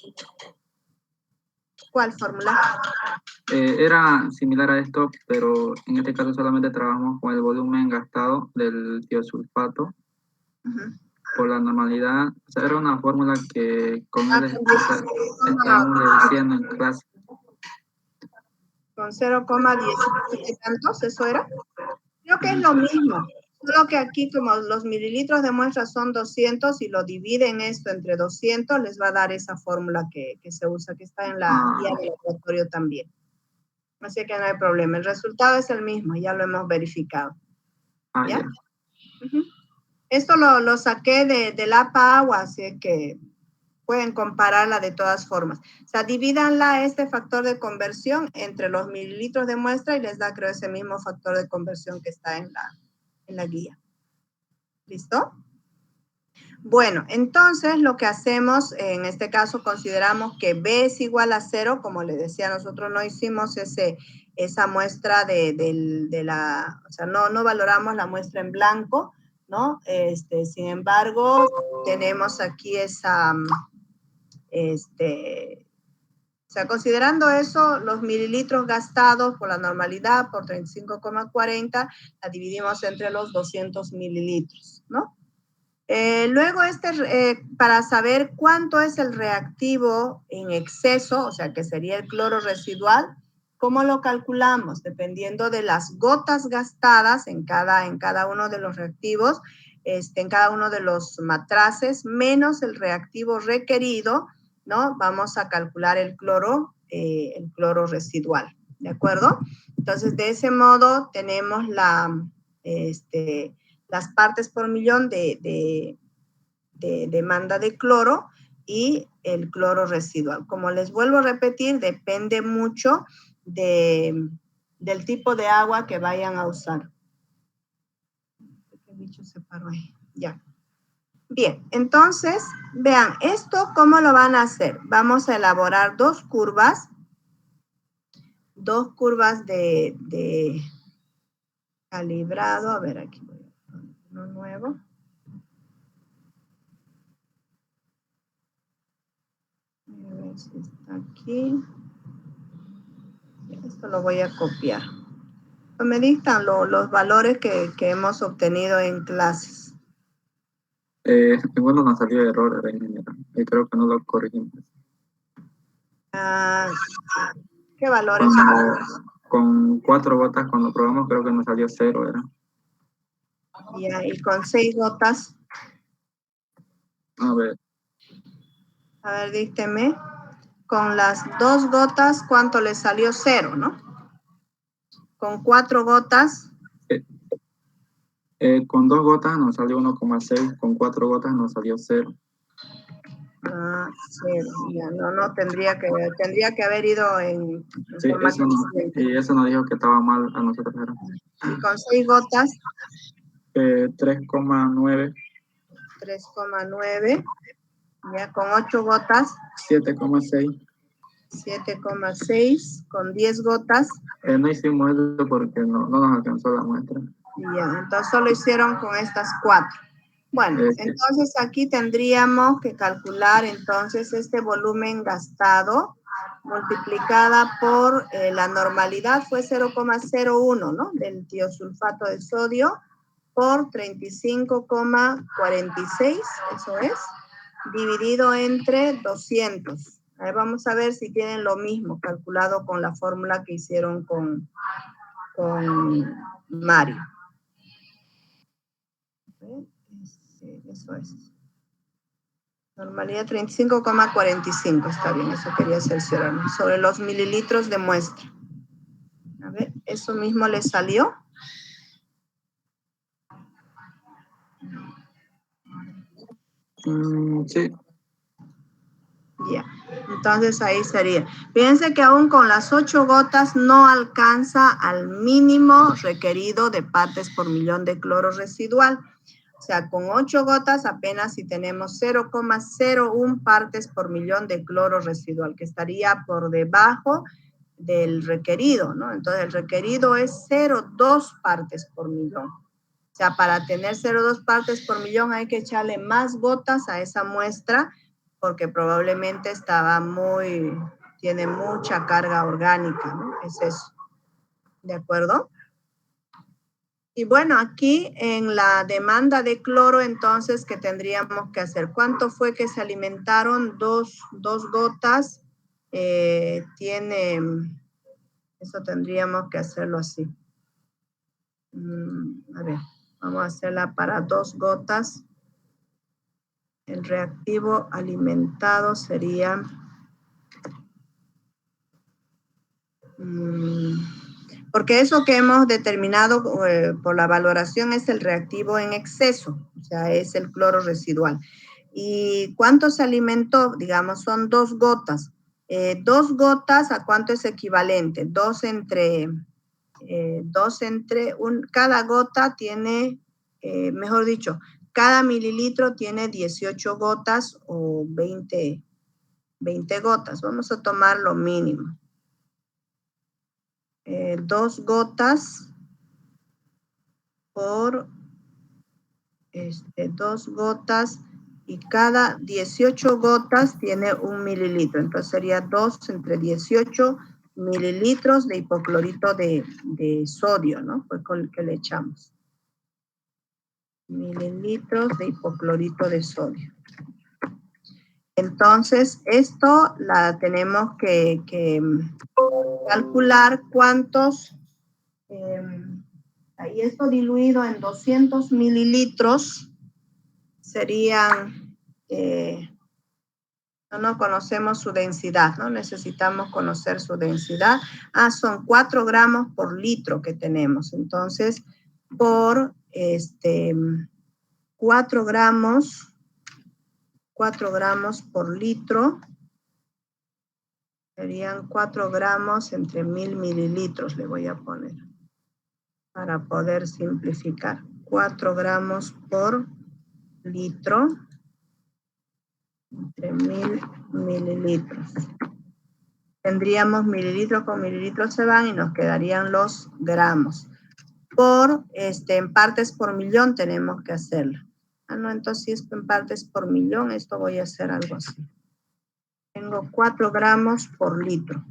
¿Cuál fórmula? Era similar a esto, pero en este caso solamente trabajamos con el volumen gastado del tiosulfato por la normalidad. O sea, era una fórmula que con él estábamos deduciendo en clase. Con 0,17 tantos, ¿eso era? Creo que es lo mismo, solo que aquí como los mililitros de muestra son 200 y lo dividen esto entre 200, les va a dar esa fórmula que se usa, que está en la guía del laboratorio también. Así que no hay problema, el resultado es el mismo, ya lo hemos verificado. ¿Ya? Esto lo saqué del APA Agua, así que pueden compararla de todas formas. O sea, divídanla este factor de conversión entre los mililitros de muestra y les da, creo, ese mismo factor de conversión que está en la guía. ¿Listo? Bueno, entonces lo que hacemos, en este caso consideramos que B es igual a 0, como les decía, nosotros no hicimos esa muestra o sea, no valoramos la muestra en blanco, ¿no? Sin embargo, tenemos aquí o sea, considerando eso, los mililitros gastados por la normalidad, por 35,40, la dividimos entre los 200 mililitros, ¿no? Luego, para saber cuánto es el reactivo en exceso, o sea, que sería el cloro residual, ¿cómo lo calculamos? Dependiendo de las gotas gastadas en cada uno de los reactivos, en cada uno de los matraces, menos el reactivo requerido, ¿no? Vamos a calcular el cloro residual, ¿de acuerdo? Entonces, de ese modo, tenemos las partes por millón de demanda de cloro y el cloro residual. Como les vuelvo a repetir, depende mucho del tipo de agua que vayan a usar. ¿Qué bicho se paró ahí? Ya. Bien, entonces, vean, esto, ¿cómo lo van a hacer? Vamos a elaborar dos curvas de calibrado. A ver, aquí voy a poner uno nuevo. A ver si está aquí. Esto lo voy a copiar. Me dictan los valores que hemos obtenido en clases. Bueno, nos salió error de ingeniero. Y creo que no lo corregimos. ¿Qué valores? Con 4 gotas, cuando probamos, creo que nos salió 0, ¿era? Ya, y con 6 gotas. A ver. A ver, dícteme. Con las 2 gotas, ¿cuánto le salió? 0, ¿no? Con 4 gotas. Con 2 gotas nos salió 1,6, con 4 gotas nos salió 0. 0. Ya, no, tendría que haber ido en Sí, y eso nos dijo que estaba mal a nosotros. ¿Era? Y con 6 gotas. 3,9. 3,9. Ya, con 8 gotas. 7,6. 7,6. Con 10 gotas. No hicimos eso porque no nos alcanzó la muestra. Ya, entonces solo hicieron con estas 4. Bueno, entonces aquí tendríamos que calcular entonces este volumen gastado multiplicada por la normalidad fue 0,01, ¿no? Del tiosulfato de sodio por 35,46, eso es, dividido entre 200. Ahí vamos a ver si tienen lo mismo calculado con la fórmula que hicieron con Mario. Sí, eso es. Normalidad 35,45, está bien, eso quería cerciorarme. Sobre los mililitros de muestra. A ver, ¿eso mismo le salió? Sí. Ya, entonces ahí sería. Fíjense que aún con las 8 gotas no alcanza al mínimo requerido de partes por millón de cloro residual. O sea, con 8 gotas apenas si tenemos 0,01 partes por millón de cloro residual, que estaría por debajo del requerido, ¿no? Entonces, el requerido es 0,2 partes por millón. O sea, para tener 0,2 partes por millón hay que echarle más gotas a esa muestra porque probablemente tiene mucha carga orgánica, ¿no? Es eso. ¿De acuerdo? Y bueno, aquí en la demanda de cloro, entonces, ¿qué tendríamos que hacer? ¿Cuánto fue que se alimentaron? Dos gotas. Eso tendríamos que hacerlo así. A ver, vamos a hacerla para 2 gotas. El reactivo alimentado sería... porque eso que hemos determinado por la valoración es el reactivo en exceso, o sea, es el cloro residual. ¿Y cuánto se alimentó? Digamos, son 2 gotas. 2 gotas, ¿a cuánto es equivalente? Cada gota tiene, mejor dicho, cada mililitro tiene 18 gotas o 20 gotas. Vamos a tomar lo mínimo. 2 gotas por 2 gotas y cada 18 gotas tiene 1 mililitro. Entonces sería 2 entre 18 mililitros de hipoclorito de sodio, ¿no? Pues con el que le echamos. Mililitros de hipoclorito de sodio. Entonces, esto la tenemos que calcular cuántos... y esto diluido en 200 mililitros serían, no conocemos su densidad, ¿no? Necesitamos conocer su densidad. Son 4 gramos por litro que tenemos. Entonces, por 4 gramos por litro, serían 4 gramos entre 1000 mililitros, le voy a poner, para poder simplificar. 4 gramos por litro entre 1000 mililitros. Tendríamos mililitros con mililitros se van y nos quedarían los gramos. En partes por millón tenemos que hacerlo. No, entonces si es en partes por millón, esto voy a hacer algo así. Tengo 4 gramos por litro.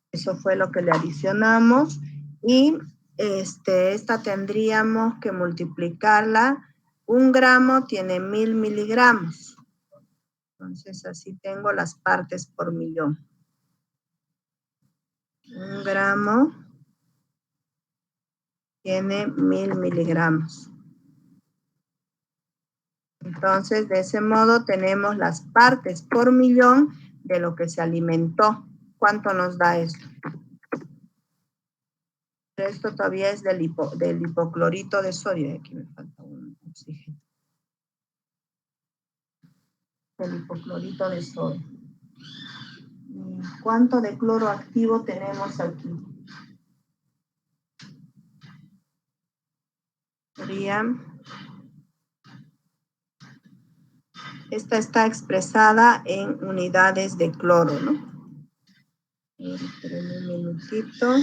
Eso fue lo que le adicionamos. Y esta tendríamos que multiplicarla. 1 gramo tiene 1000 miligramos. Entonces, así tengo las partes por millón. 1 gramo tiene 1000 miligramos. Entonces, de ese modo tenemos las partes por millón de lo que se alimentó. ¿Cuánto nos da esto? Esto todavía es del hipoclorito de sodio. Aquí me falta un oxígeno. Del hipoclorito de sodio. ¿Cuánto de cloro activo tenemos aquí? Esta está expresada en unidades de cloro, ¿no? Esperen un minutito.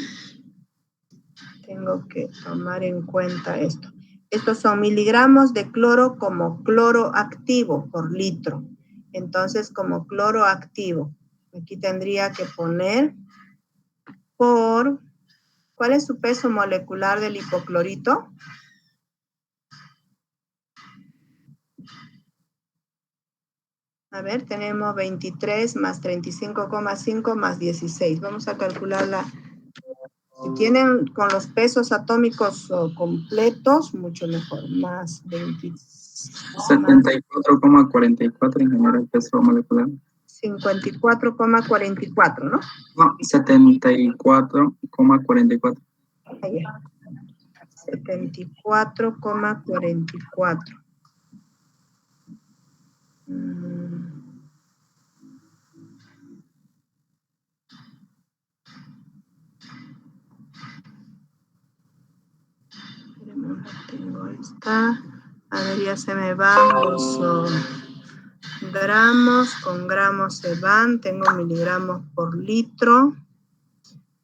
Tengo que tomar en cuenta esto. Estos son miligramos de cloro como cloro activo por litro. Entonces, como cloro activo, aquí tendría que poner por... ¿Cuál es su peso molecular del hipoclorito? A ver, tenemos 23 más 35,5 más 16. Vamos a calcularla. Si tienen con los pesos atómicos completos, mucho mejor. Más 74,44 en general peso molecular. 54,44, ¿no? No, 74,44. 74,44. Tengo esta. A ver, ya se me van los gramos. Con gramos se van. Tengo miligramos por litro.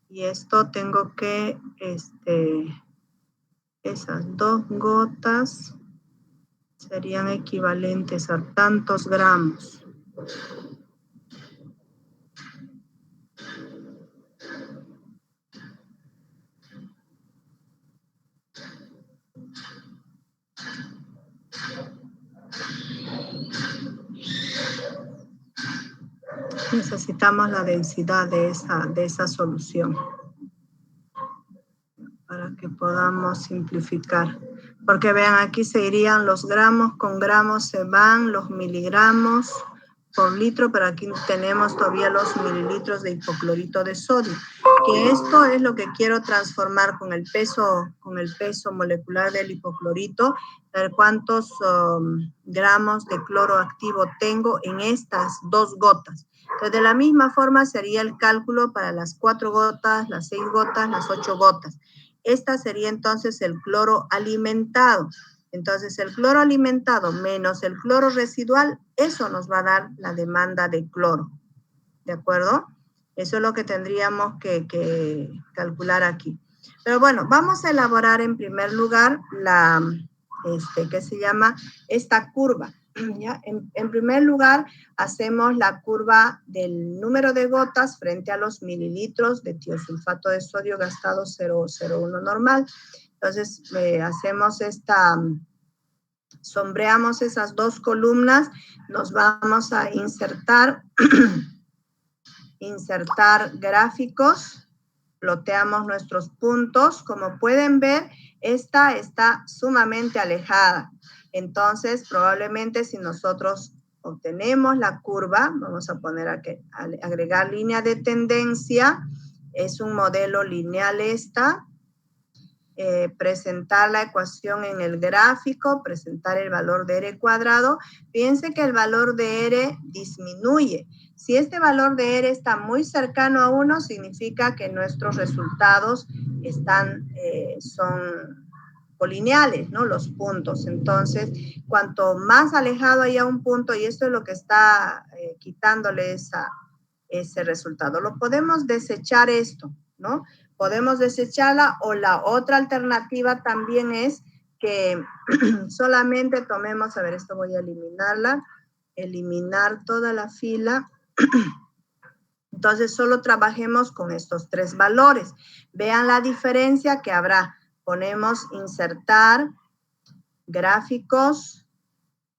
Y esto tengo que, esas 2 gotas serían equivalentes a tantos gramos. Necesitamos la densidad de esa solución para que podamos simplificar. Porque vean, aquí se irían los gramos, con gramos se van los miligramos por litro, pero aquí tenemos todavía los mililitros de hipoclorito de sodio. Que esto es lo que quiero transformar con el peso molecular del hipoclorito, ver cuántos gramos de cloro activo tengo en estas 2 gotas. Entonces, de la misma forma sería el cálculo para las 4 gotas, las 6 gotas, las 8 gotas. Esta sería entonces el cloro alimentado. Entonces, el cloro alimentado menos el cloro residual, eso nos va a dar la demanda de cloro. ¿De acuerdo? Eso es lo que tendríamos que calcular aquí. Pero bueno, vamos a elaborar en primer lugar ¿qué se llama? Esta curva. ¿Ya? En primer lugar, hacemos la curva del número de gotas frente a los mililitros de tiosulfato de sodio gastado 0,01 normal. Entonces, hacemos sombreamos esas 2 columnas, nos vamos a insertar gráficos, ploteamos nuestros puntos. Como pueden ver, esta está sumamente alejada. Entonces, probablemente si nosotros obtenemos la curva, vamos a poner aquí, agregar línea de tendencia, es un modelo lineal esta, presentar la ecuación en el gráfico, presentar el valor de R cuadrado. Fíjense que el valor de R disminuye. Si este valor de R está muy cercano a 1, significa que nuestros resultados son colineales, ¿no? Los puntos. Entonces, cuanto más alejado haya un punto, y esto es lo que está quitándole ese resultado. Lo podemos desechar esto, ¿no? Podemos desecharla, o la otra alternativa también es que solamente tomemos, a ver, esto voy a eliminarla, eliminar toda la fila Entonces, solo trabajemos con estos 3 valores. Vean la diferencia que habrá. Ponemos insertar, gráficos.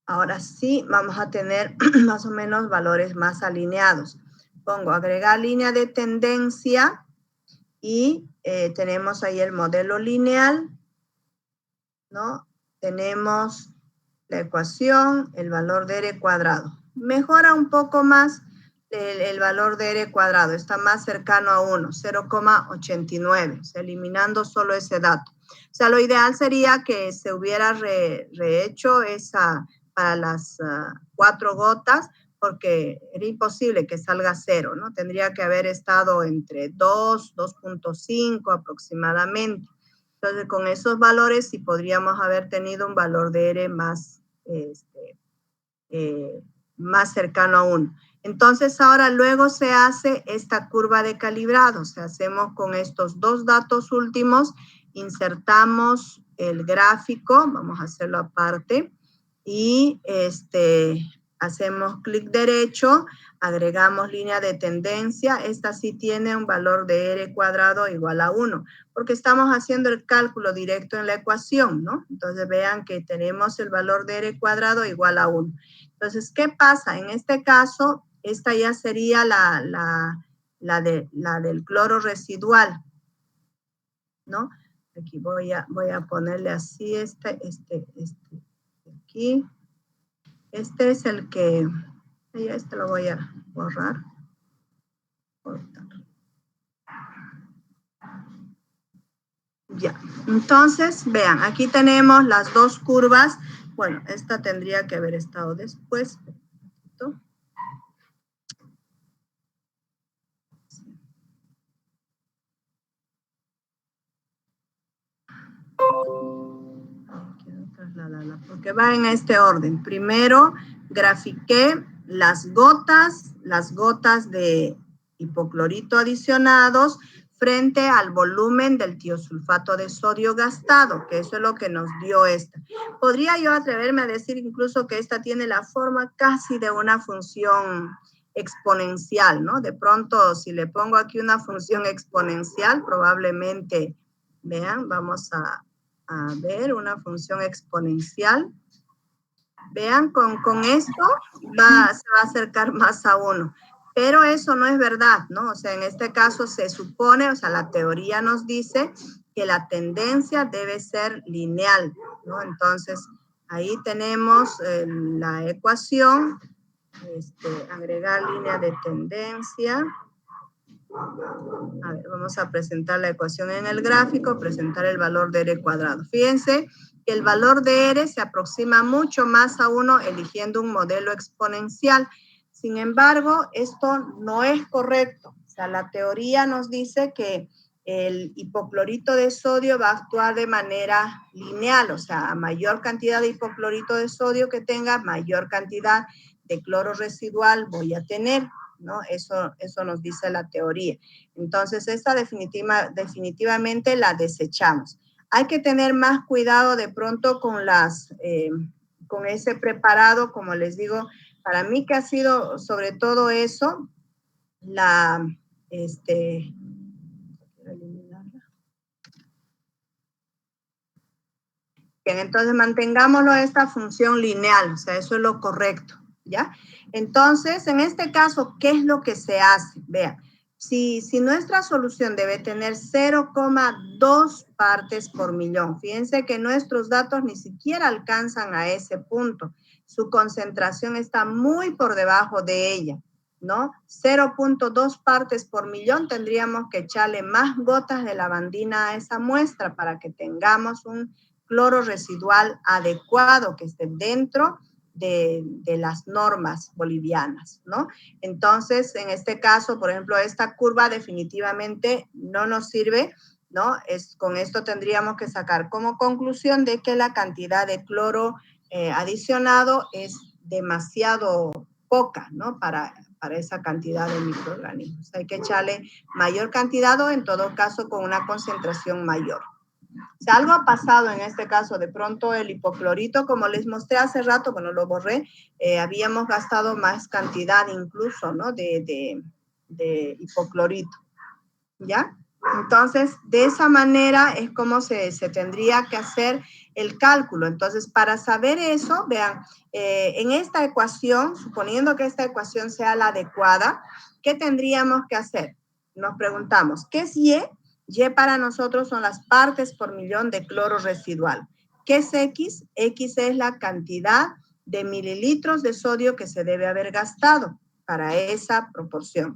Ahora sí, vamos a tener más o menos valores más alineados. Pongo agregar línea de tendencia y tenemos ahí el modelo lineal, ¿no? Tenemos la ecuación, el valor de R cuadrado. Mejora un poco más el valor de R cuadrado, está más cercano a 1, 0,89, o sea, eliminando solo ese dato. O sea, lo ideal sería que se hubiera rehecho esa para las 4 gotas, porque era imposible que salga 0, ¿no? Tendría que haber estado entre 2, 2.5 aproximadamente. Entonces, con esos valores sí podríamos haber tenido un valor de R más, más cercano a 1. Entonces, ahora luego se hace esta curva de calibrado. O sea, hacemos con estos 2 datos últimos, insertamos el gráfico, vamos a hacerlo aparte, y hacemos clic derecho, agregamos línea de tendencia. Esta sí tiene un valor de R cuadrado igual a 1, porque estamos haciendo el cálculo directo en la ecuación, ¿no? Entonces vean que tenemos el valor de R cuadrado igual a 1. Entonces, ¿qué pasa? En este caso, esta ya sería la del cloro residual, ¿no? Aquí voy a ponerle así aquí. Este es el que, este lo voy a borrar. Ya, entonces, vean, aquí tenemos las 2 curvas. Bueno, esta tendría que haber estado después. Quiero trasladarla porque va en este orden. Primero, grafiqué las gotas de hipoclorito adicionados frente al volumen del tiosulfato de sodio gastado, que eso es lo que nos dio esta. Podría yo atreverme a decir incluso que esta tiene la forma casi de una función exponencial, ¿no? De pronto, si le pongo aquí una función exponencial, probablemente, vean, vamos a ver una función exponencial. Vean, con esto se va a acercar más a 1. Pero eso no es verdad, ¿no? O sea, en este caso se supone, o sea, la teoría nos dice que la tendencia debe ser lineal, ¿no? Entonces, ahí tenemos la ecuación, agregar línea de tendencia. A ver, vamos a presentar la ecuación en el gráfico, presentar el valor de R cuadrado. Fíjense que el valor de R se aproxima mucho más a 1 eligiendo un modelo exponencial. Sin embargo, esto no es correcto. O sea, la teoría nos dice que el hipoclorito de sodio va a actuar de manera lineal. O sea, a mayor cantidad de hipoclorito de sodio que tenga, mayor cantidad de cloro residual voy a tener, ¿no? Eso nos dice la teoría. Entonces, esta definitivamente la desechamos. Hay que tener más cuidado de pronto con con ese preparado, como les digo, para mí que ha sido sobre todo eso, Bien, entonces mantengámoslo esta función lineal, o sea, eso es lo correcto, ¿ya? Entonces, en este caso, ¿qué es lo que se hace? Vean, si nuestra solución debe tener 0,2 partes por millón, fíjense que nuestros datos ni siquiera alcanzan a ese punto. Su concentración está muy por debajo de ella, ¿no? 0,2 partes por millón, tendríamos que echarle más gotas de lavandina a esa muestra para que tengamos un cloro residual adecuado que esté dentro de las normas bolivianas, ¿no? Entonces, en este caso, por ejemplo, esta curva definitivamente no nos sirve, ¿no? Con esto tendríamos que sacar como conclusión de que la cantidad de cloro adicionado es demasiado poca, ¿no? Para esa cantidad de microorganismos. Hay que echarle mayor cantidad o en todo caso con una concentración mayor. O sea, algo ha pasado en este caso, de pronto el hipoclorito, como les mostré hace rato, bueno, lo borré, habíamos gastado más cantidad incluso, ¿no? De de hipoclorito, ¿ya? Entonces, de esa manera es como se tendría que hacer el cálculo. Entonces, para saber eso, vean, en esta ecuación, suponiendo que esta ecuación sea la adecuada, ¿qué tendríamos que hacer? Nos preguntamos, ¿qué es Y? Y para nosotros son las partes por millón de cloro residual. ¿Qué es X? X es la cantidad de mililitros de sodio que se debe haber gastado para esa proporción.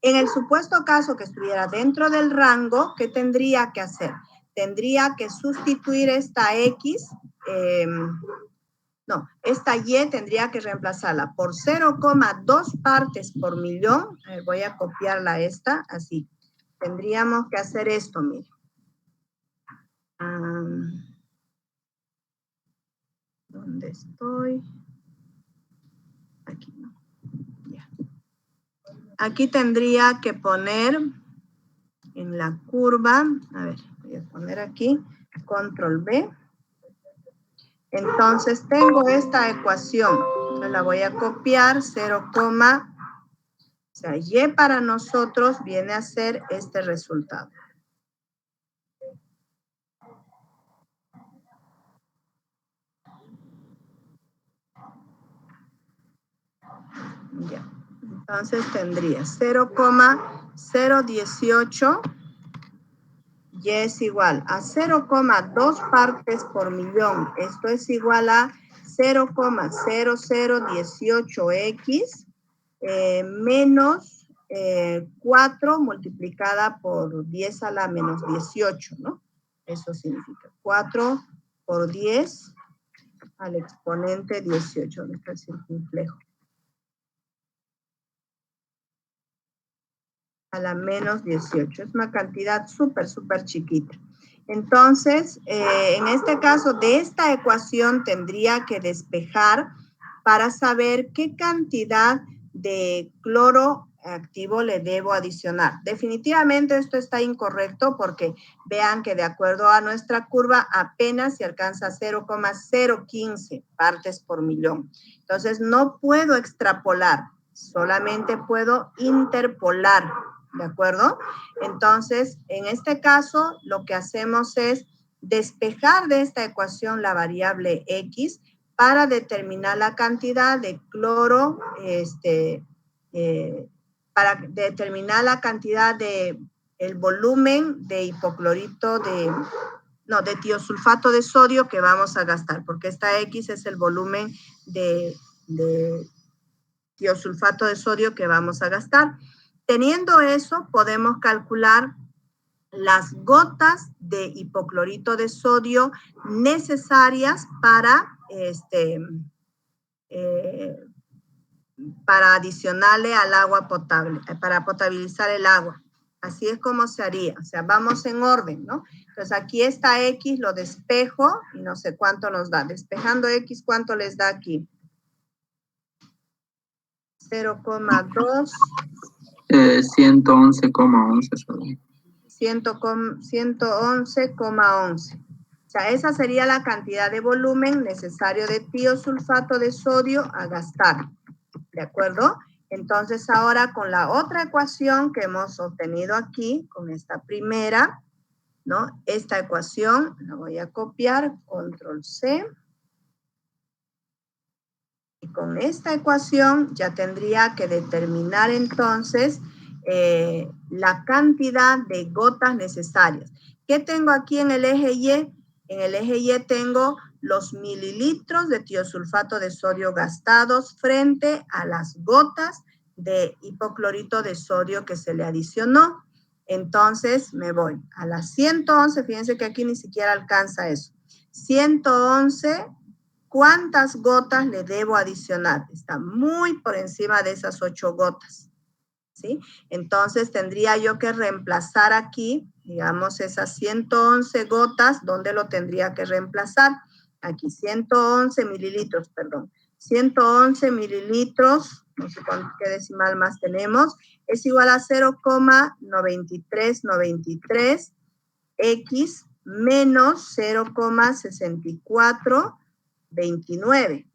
En el supuesto caso que estuviera dentro del rango, ¿qué tendría que hacer? Tendría que sustituir esta X, esta Y tendría que reemplazarla por 0,2 partes por millón. Voy a copiarla esta, así. Tendríamos que hacer esto, miren. ¿Dónde estoy? Aquí no. Ya. Aquí tendría que poner en la curva, a ver, voy a poner aquí, control B. Entonces tengo esta ecuación, yo la voy a copiar, 0, o sea, Y para nosotros viene a ser este resultado. Ya, entonces tendría 0,018, Y es igual a 0,2 partes por millón. Esto es igual a 0,0018X menos 4 multiplicada por 10 a la menos 18, ¿no? Eso significa 4 por 10 al exponente 18. ¿Dónde está el circunflejo? A la menos 18. Es una cantidad súper chiquita. Entonces, en este caso, de esta ecuación tendría que despejar para saber qué cantidad de cloro activo le debo adicionar. Definitivamente esto está incorrecto porque vean que de acuerdo a nuestra curva apenas se alcanza 0,015 partes por millón. Entonces, no puedo extrapolar, solamente puedo interpolar. ¿De acuerdo? Entonces, en este caso, lo que hacemos es despejar de esta ecuación la variable X para determinar la cantidad de cloro, para determinar la cantidad de el volumen de hipoclorito de tiosulfato de sodio que vamos a gastar, porque esta X es el volumen de tiosulfato de sodio que vamos a gastar. Teniendo eso, podemos calcular las gotas de hipoclorito de sodio necesarias para adicionarle al agua potable, para potabilizar el agua. Así es como se haría, o sea, vamos en orden, ¿no? Entonces, aquí esta X lo despejo y no sé cuánto nos da. Despejando X, ¿cuánto les da aquí? 0,2. 111,11. 111,11. O sea, esa sería la cantidad de volumen necesario de tiosulfato de sodio a gastar. ¿De acuerdo? Entonces, ahora con la otra ecuación que hemos obtenido aquí, con esta primera, ¿no? Esta ecuación la voy a copiar, control C. Y con esta ecuación ya tendría que determinar entonces la cantidad de gotas necesarias. ¿Qué tengo aquí en el eje Y? En el eje Y tengo los mililitros de tiosulfato de sodio gastados frente a las gotas de hipoclorito de sodio que se le adicionó. Entonces me voy a las 111, fíjense que aquí ni siquiera alcanza eso. 111, ¿cuántas gotas le debo adicionar? Está muy por encima de esas 8 gotas, ¿sí? Entonces tendría yo que reemplazar aquí, digamos, esas 111 gotas, ¿dónde lo tendría que reemplazar? Aquí, 111 mililitros, perdón. 111 mililitros, no sé qué decimal más tenemos, es igual a 0,9393 X menos 0,6429,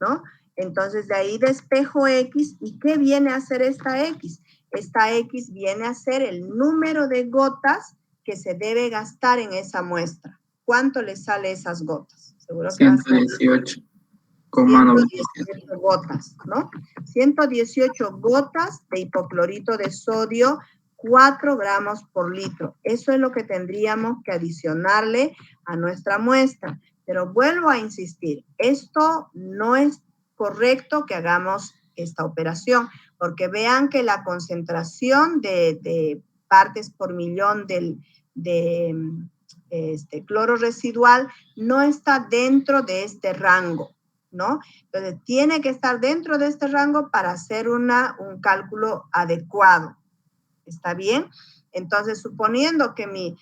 ¿no? Entonces, de ahí despejo X. ¿Y qué viene a ser esta X? Esta X viene a ser el número de gotas que se debe gastar en esa muestra. ¿Cuánto le sale esas gotas? Seguro que 118,97 gotas, ¿no? 118 gotas de hipoclorito de sodio, 4 gramos por litro. Eso es lo que tendríamos que adicionarle a nuestra muestra. Pero vuelvo a insistir, esto no es correcto que hagamos esta operación, porque vean que la concentración de partes por millón de cloro residual no está dentro de este rango, ¿no? Entonces, tiene que estar dentro de este rango para hacer un cálculo adecuado. ¿Está bien? Entonces, suponiendo que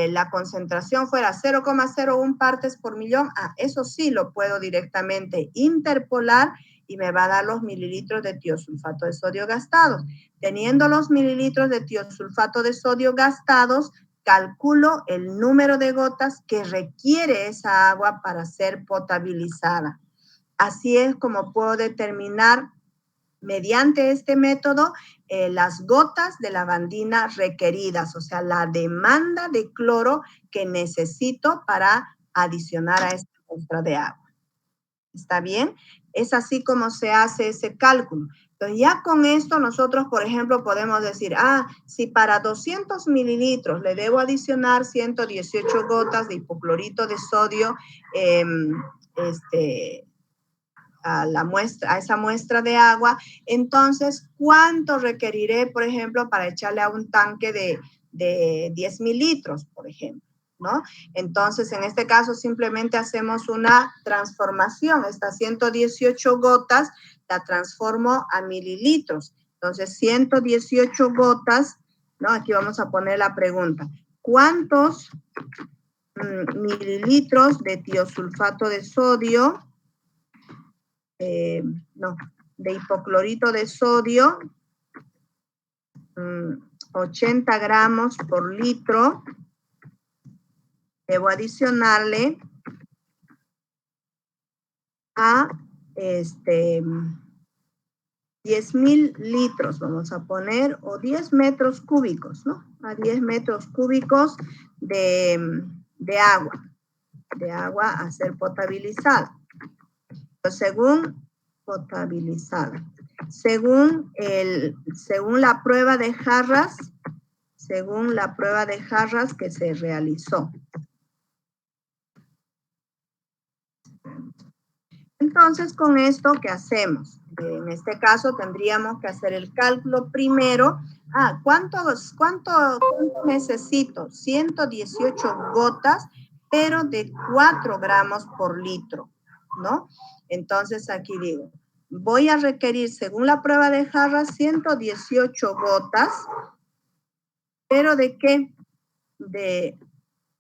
la concentración fuera 0,01 partes por millón, eso sí lo puedo directamente interpolar y me va a dar los mililitros de tiosulfato de sodio gastados. Teniendo los mililitros de tiosulfato de sodio gastados, calculo el número de gotas que requiere esa agua para ser potabilizada. Así es como puedo determinar mediante este método las gotas de lavandina requeridas, o sea, la demanda de cloro que necesito para adicionar a esta muestra de agua. ¿Está bien? Es así como se hace ese cálculo. Entonces, ya con esto nosotros, por ejemplo, podemos decir, si para 200 mililitros le debo adicionar 118 gotas de hipoclorito de sodio, a esa muestra de agua, entonces, ¿cuánto requeriré, por ejemplo, para echarle a un tanque de 10 mililitros, por ejemplo? ¿No? Entonces, en este caso, simplemente hacemos una transformación. Estas 118 gotas la transformo a mililitros. Entonces, 118 gotas, ¿no? Aquí vamos a poner la pregunta. ¿Cuántos mililitros de tiosulfato de sodio, de hipoclorito de sodio, 80 gramos por litro, debo adicionarle a 10,000 litros, vamos a poner, o 10 metros cúbicos, ¿no? A 10 metros cúbicos de agua a ser potabilizada. Según potabilizada. Según la prueba de jarras, que se realizó. Entonces, con esto, ¿qué hacemos? En este caso, tendríamos que hacer el cálculo primero. ¿Cuánto necesito? 118 gotas, pero de 4 gramos por litro, ¿no? Entonces, aquí digo, voy a requerir, según la prueba de jarras, 118 gotas, pero ¿de qué? De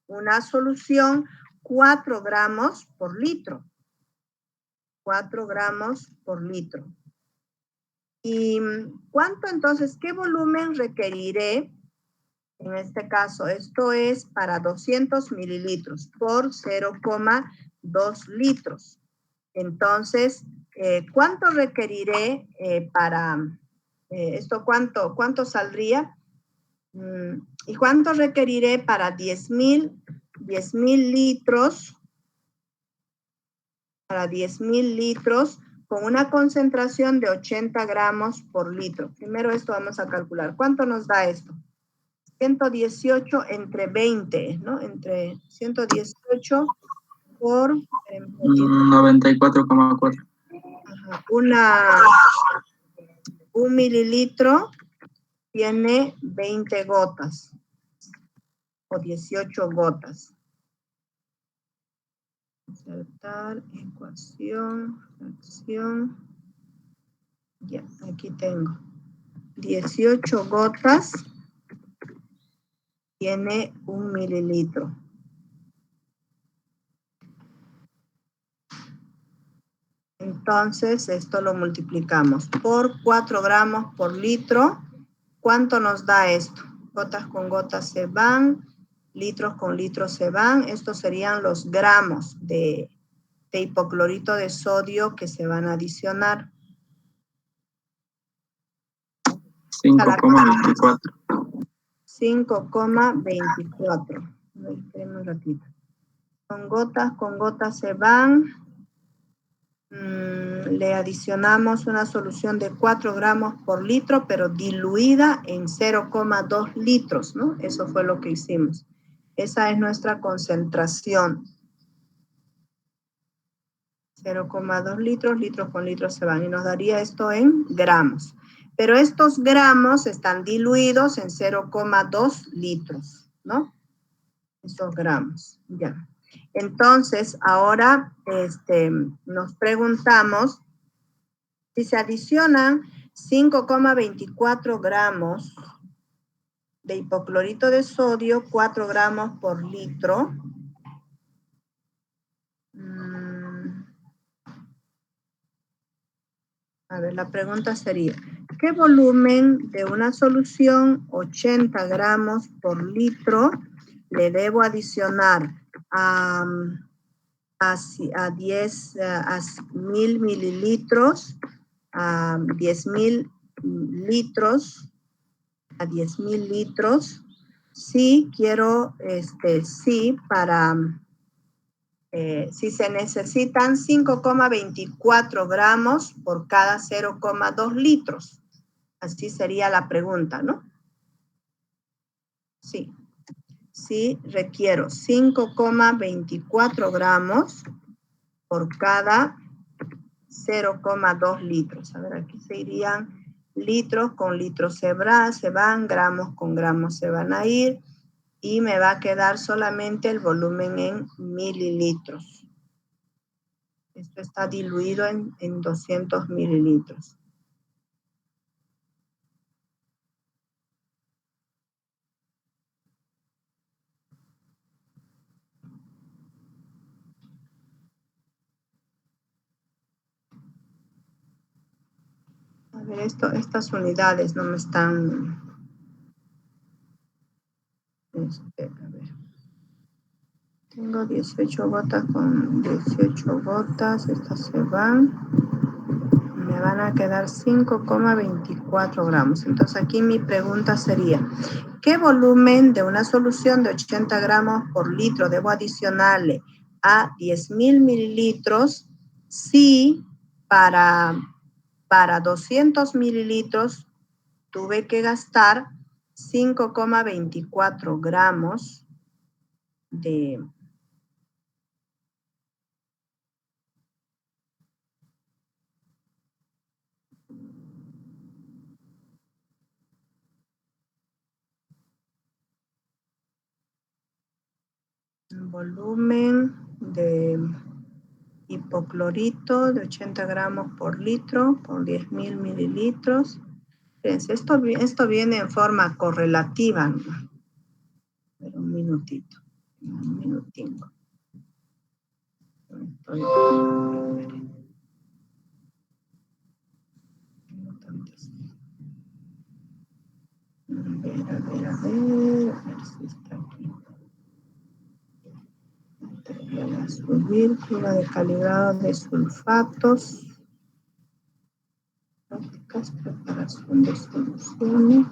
una solución 4 gramos por litro. 4 gramos por litro. ¿Y cuánto entonces, qué volumen requeriré? En este caso, esto es para 200 mililitros por 0,2 litros. Entonces, ¿cuánto requeriré para esto? ¿Cuánto saldría? ¿Y cuánto requeriré para 10,000 litros? Para 10,000 litros con una concentración de 80 gramos por litro. Primero esto vamos a calcular. ¿Cuánto nos da esto? 118 entre 20, ¿no? Entre 118 por 94,4. Un mililitro tiene 20 gotas o 18 gotas. Insertar, ecuación, fracción. Ya, aquí tengo. 18 gotas tiene 1 mililitro. Entonces, esto lo multiplicamos por 4 gramos por litro. ¿Cuánto nos da esto? Gotas con gotas se van, litros con litros se van. Estos serían los gramos de de hipoclorito de sodio que se van a adicionar. 5,24. 5,24. Un ratito. Con gotas se van. Le adicionamos una solución de 4 gramos por litro, pero diluida en 0,2 litros, ¿no? Eso fue lo que hicimos. Esa es nuestra concentración. 0,2 litros, litros con litros se van, y nos daría esto en gramos. Pero estos gramos están diluidos en 0,2 litros, ¿no? Esos gramos, ya. Entonces, ahora nos preguntamos si se adicionan 5,24 gramos de hipoclorito de sodio, 4 gramos por litro. A ver, la pregunta sería, ¿qué volumen de una solución 80 gramos por litro le debo adicionar a 10.000 mililitros, a 10.000 litros, a 10.000 litros? Si quiero, si se necesitan 5,24 gramos por cada 0,2 litros. Así sería la pregunta, ¿no? Sí. Sí, requiero 5,24 gramos por cada 0,2 litros. A ver, aquí se irían litros con litros se van, gramos con gramos se van a ir, y me va a quedar solamente el volumen en mililitros. Esto está diluido en 200 mililitros. A ver, estas unidades no me están... a ver. Tengo 18 gotas con 18 gotas. Estas se van. Me van a quedar 5,24 gramos. Entonces aquí mi pregunta sería, ¿qué volumen de una solución de 80 gramos por litro debo adicionarle a 10.000 mililitros si para 200 mililitros tuve que gastar 5,24 gramos de volumen de hipoclorito de 80 gramos por litro por 10.000 mililitros? Fíjense, esto viene en forma correlativa, ¿no? Pero un minutito, un minutingo. A ver si está aquí. Voy a subir prueba de calibrado de sulfatos. Prácticas, preparación de soluciones.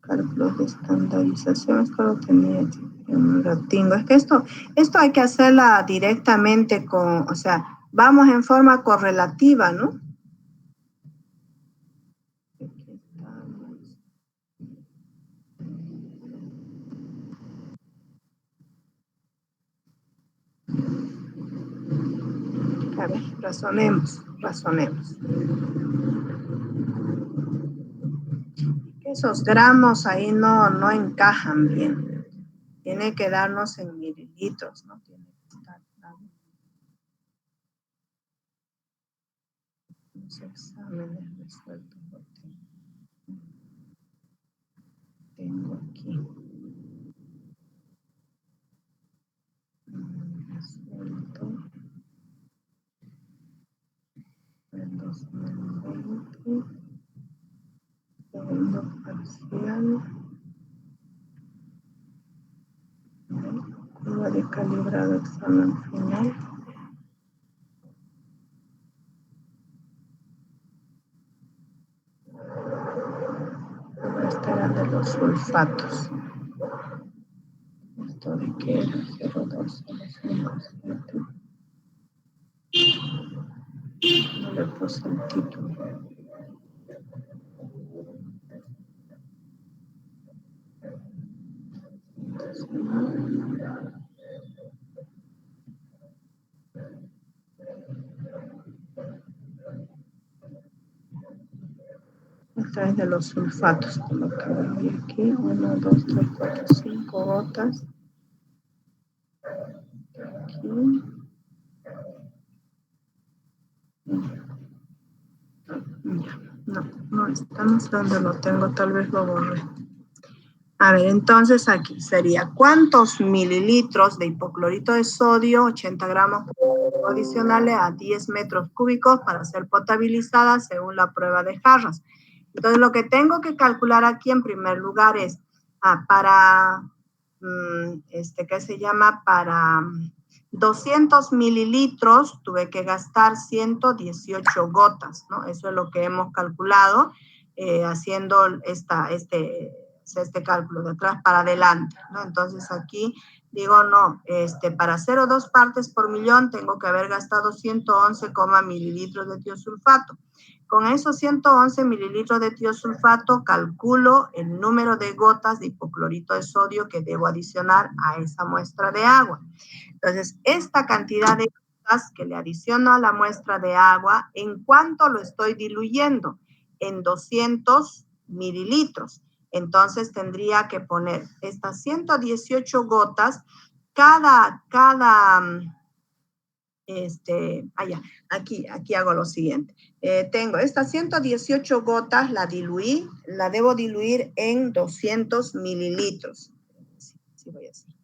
Cálculos de estandarización, esto lo tenía en un ratingo. Es que esto hay que hacerla directamente con, o sea, vamos en forma correlativa, ¿no? Aquí estamos. A ver, razonemos. Esos gramos ahí no encajan bien. Tiene que darnos en mililitros, ¿no? Tiene que estar claro. Los exámenes resueltos lo tengo aquí. Resuelto. El 2020. Segundo parcial. prueba de calibrado, examen final. Esta era de los sulfatos. Esto de que era 0,207. No le puse el título. Esta es de los sulfatos, por lo que veo aquí. 1, 2, 3, 4, 5 gotas. Aquí. No, estamos donde lo tengo, tal vez lo borré. A ver, entonces aquí sería, ¿cuántos mililitros de hipoclorito de sodio, 80 gramos adicionales a 10 metros cúbicos para ser potabilizada según la prueba de Harras? Entonces, lo que tengo que calcular aquí en primer lugar es, para 200 mililitros tuve que gastar 118 gotas, ¿no? Eso es lo que hemos calculado haciendo este cálculo de atrás para adelante, ¿no? Entonces aquí digo, no, para 0,2 partes por millón tengo que haber gastado 111, mililitros de tiosulfato. Con esos 111 mililitros de tiosulfato calculo el número de gotas de hipoclorito de sodio que debo adicionar a esa muestra de agua. Entonces, esta cantidad de gotas que le adiciono a la muestra de agua, ¿en cuánto lo estoy diluyendo? En 200 mililitros. Entonces, tendría que poner estas 118 gotas, aquí hago lo siguiente. Tengo estas 118 gotas, la debo diluir en 200 mililitros. Sí, voy a hacer.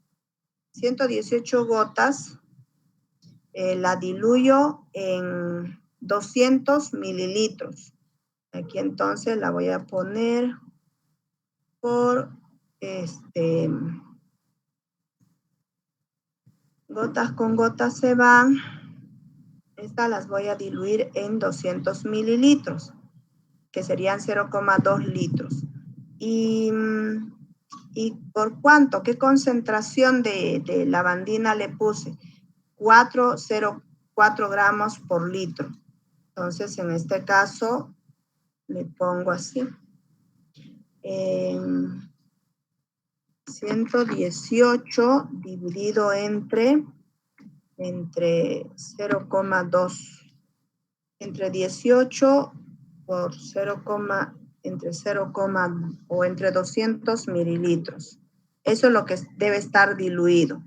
118 gotas, la diluyo en 200 mililitros. Aquí entonces la voy a poner por gotas con gotas se van. Estas las voy a diluir en 200 mililitros, que serían 0,2 litros. ¿Y por cuánto? ¿Qué concentración de lavandina le puse? 4,04 gramos por litro. Entonces, en este caso, le pongo así. 118 dividido entre 0,2. Entre 18 por 0, entre 0, o entre 200 mililitros. Eso es lo que debe estar diluido.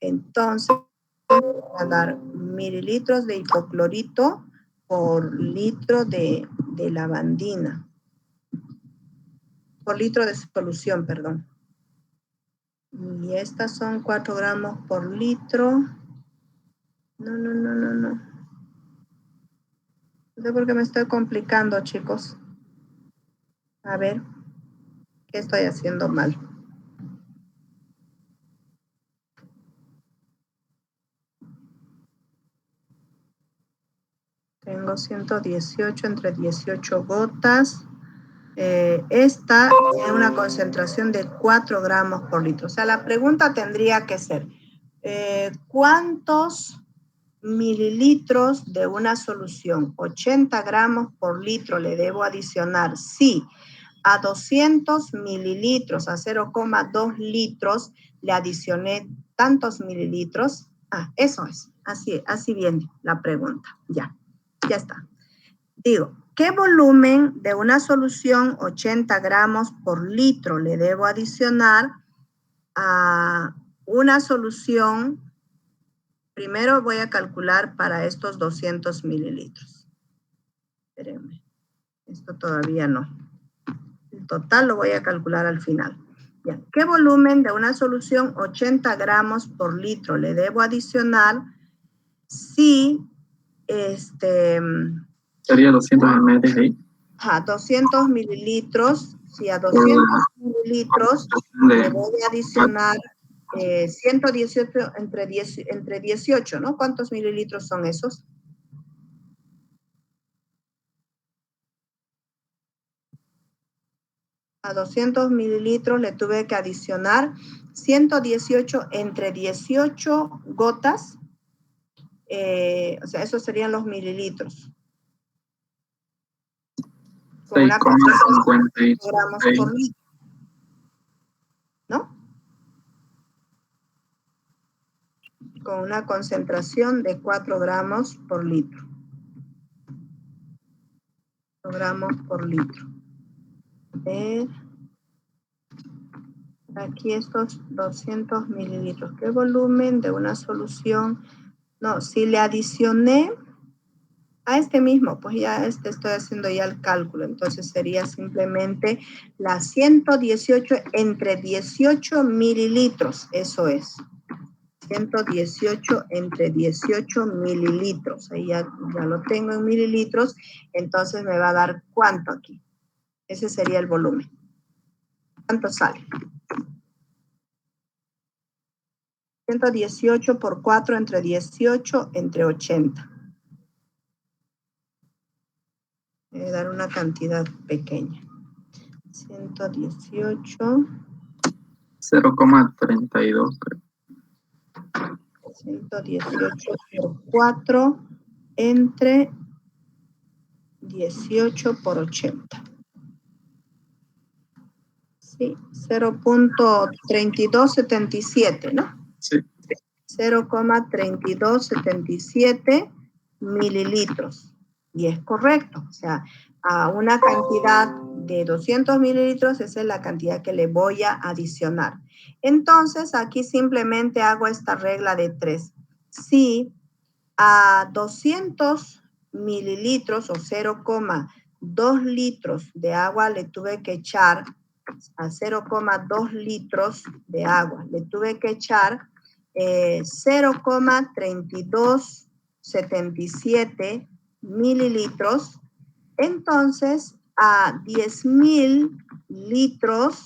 Entonces, voy a dar mililitros de hipoclorito por litro de lavandina. Por litro de solución, perdón. Y estas son 4 gramos por litro. No. No sé por qué me estoy complicando, chicos. A ver, ¿qué estoy haciendo mal? Tengo 118 entre 18 gotas. Esta tiene una concentración de 4 gramos por litro. O sea, la pregunta tendría que ser, ¿cuántos mililitros de una solución, 80 gramos por litro, le debo adicionar? Sí, a 200 mililitros, a 0,2 litros, le adicioné tantos mililitros. Eso es, así viene la pregunta. Ya está. Digo, ¿qué volumen de una solución 80 gramos por litro le debo adicionar a una solución? Primero voy a calcular para estos 200 mililitros. Espérenme, esto todavía no. El total lo voy a calcular al final. Ya. ¿Qué volumen de una solución 80 gramos por litro le debo adicionar si sería 200 ml ahí. 200 mililitros. Si a 200 mililitros le voy a adicionar 118 entre 18, ¿no? ¿Cuántos mililitros son esos? A 200 mililitros le tuve que adicionar 118 entre 18 gotas. O sea, esos serían los mililitros. Con una concentración de 4 gramos por litro, ¿no? Con una concentración de 4 gramos por litro. 4 gramos por litro. Aquí estos 200 mililitros. ¿Qué volumen de una solución? No, si le adicioné a este mismo, pues ya estoy haciendo ya el cálculo. Entonces sería simplemente la 118 entre 18 mililitros. Eso es. 118 entre 18 mililitros. Ahí ya lo tengo en mililitros. Entonces me va a dar ¿cuánto aquí? Ese sería el volumen. ¿Cuánto sale? 118 por 4 entre 18 entre 80. Voy a dar una cantidad pequeña. 118. 0,32. 118 por 4 entre 18 por 80. Sí, 0.3277, ¿no? Sí. 0,3277 mililitros. Y es correcto. O sea, a una cantidad de 200 mililitros, esa es la cantidad que le voy a adicionar. Entonces, aquí simplemente hago esta regla de 3. Si a 200 mililitros o 0,2 litros de agua le tuve que echar, a 0,2 litros de agua, le tuve que echar 0,3277 mililitros, entonces a 10,000 litros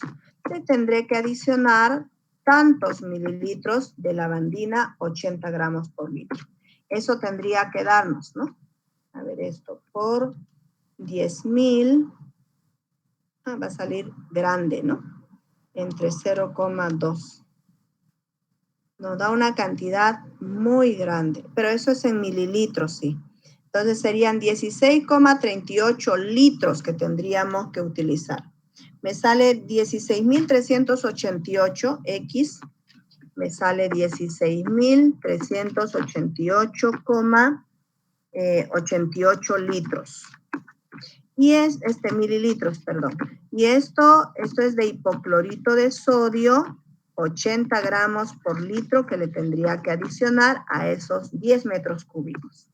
le tendré que adicionar tantos mililitros de lavandina, 80 gramos por litro. Eso tendría que darnos, ¿no? A ver, esto por 10,000, va a salir grande, ¿no? Entre 0,2. Nos da una cantidad muy grande, pero eso es en mililitros, sí. Entonces serían 16,38 litros que tendríamos que utilizar. Me sale 16.388X, me sale 16.388,88 litros. Y es, mililitros, perdón. Y esto es de hipoclorito de sodio, 80 gramos por litro que le tendría que adicionar a esos 10 metros cúbicos.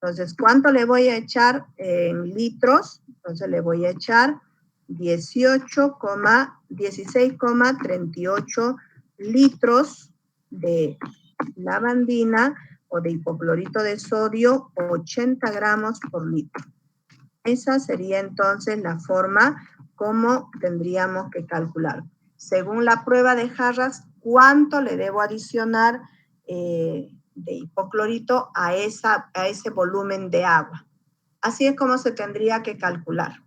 Entonces, ¿cuánto le voy a echar en litros? Entonces le voy a echar 16,38 litros de lavandina o de hipoclorito de sodio, 80 gramos por litro. Esa sería entonces la forma como tendríamos que calcular. Según la prueba de Harras, ¿cuánto le debo adicionar de hipoclorito a ese volumen de agua? Así es como se tendría que calcular.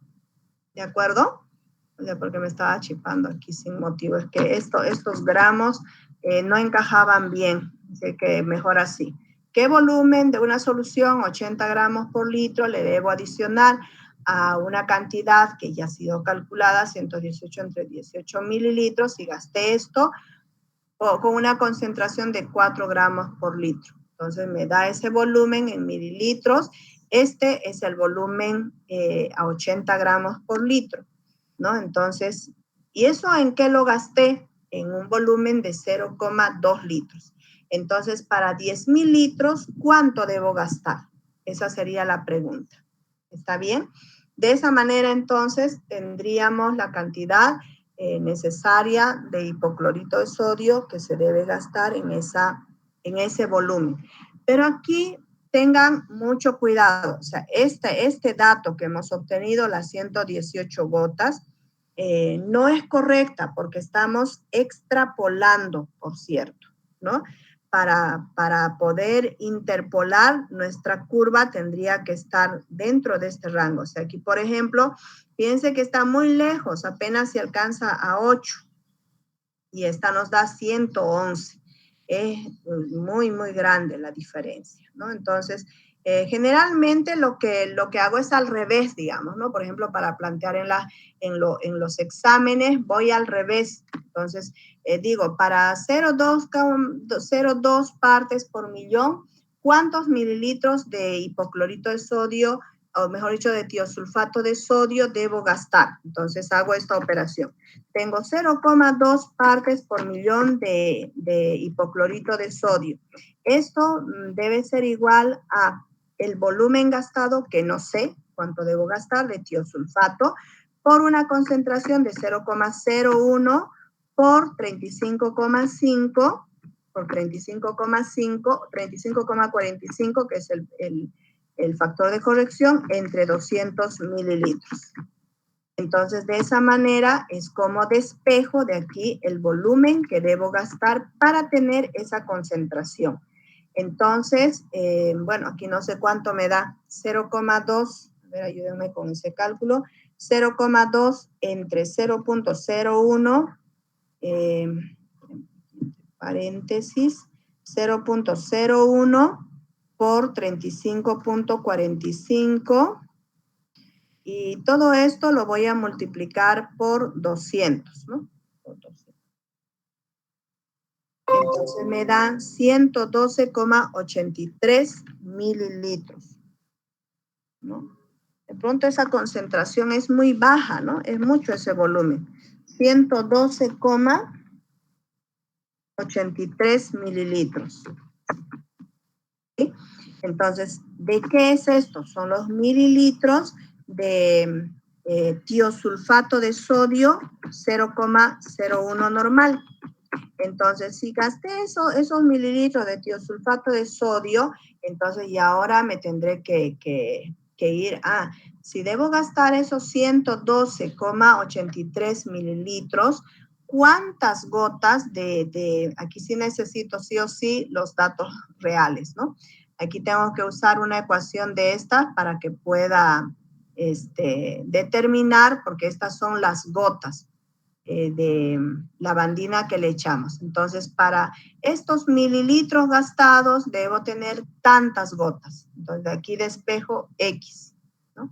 ¿De acuerdo? O sea, porque me estaba chipando aquí sin motivo. Es que estos gramos no encajaban bien. Así que mejor así. ¿Qué volumen de una solución, 80 gramos por litro, le debo adicionar a una cantidad que ya ha sido calculada, 118 entre 18 mililitros, y gasté esto con una concentración de 4 gramos por litro? Entonces me da ese volumen en mililitros. Este es el volumen a 80 gramos por litro, ¿no? Entonces, ¿y eso en qué lo gasté? En un volumen de 0,2 litros. Entonces, para 10,000 litros, ¿cuánto debo gastar? Esa sería la pregunta. ¿Está bien? De esa manera, entonces, tendríamos la cantidad necesaria de hipoclorito de sodio que se debe gastar en ese volumen. Pero aquí tengan mucho cuidado. O sea, este dato que hemos obtenido, las 118 gotas, no es correcta porque estamos extrapolando, por cierto, ¿no? Para poder interpolar nuestra curva tendría que estar dentro de este rango. O sea, aquí, por ejemplo, piense que está muy lejos, apenas se alcanza a 8 y esta nos da 111. Es muy, muy grande la diferencia, ¿no? Entonces, generalmente lo que hago es al revés, digamos, ¿no? Por ejemplo, para plantear en los exámenes, voy al revés. Entonces, digo, para 0,2 partes por millón, ¿cuántos mililitros de hipoclorito de sodio, o mejor dicho, de tiosulfato de sodio debo gastar? Entonces, hago esta operación. Tengo 0,2 partes por millón de hipoclorito de sodio. Esto debe ser igual a el volumen gastado, que no sé cuánto debo gastar, de tiosulfato, por una concentración de 0,01 por 35,5, por 35,45, que es el factor de corrección, entre 200 mililitros. Entonces, de esa manera es como despejo de aquí el volumen que debo gastar para tener esa concentración. Entonces, bueno, aquí no sé cuánto me da, 0,2, a ver, ayúdenme con ese cálculo, 0,2 entre 0,01, paréntesis, 0,01 por 35,45, y todo esto lo voy a multiplicar por 200, ¿no? Por 200. Entonces me dan 112,83 mililitros, ¿no? De pronto esa concentración es muy baja, ¿no? Es mucho ese volumen. 112,83 mililitros. ¿Sí? Entonces, ¿de qué es esto? Son los mililitros de tiosulfato de sodio 0,01 normal. Entonces, si gasté esos mililitros de tiosulfato de sodio, entonces ya ahora me tendré que ir a, si debo gastar esos 112,83 mililitros, ¿cuántas gotas aquí sí necesito sí o sí los datos reales, ¿no? Aquí tengo que usar una ecuación de esta para que pueda determinar, porque estas son las gotas de lavandina que le echamos. Entonces, para estos mililitros gastados, debo tener tantas gotas. Entonces, de aquí despejo X, ¿no? O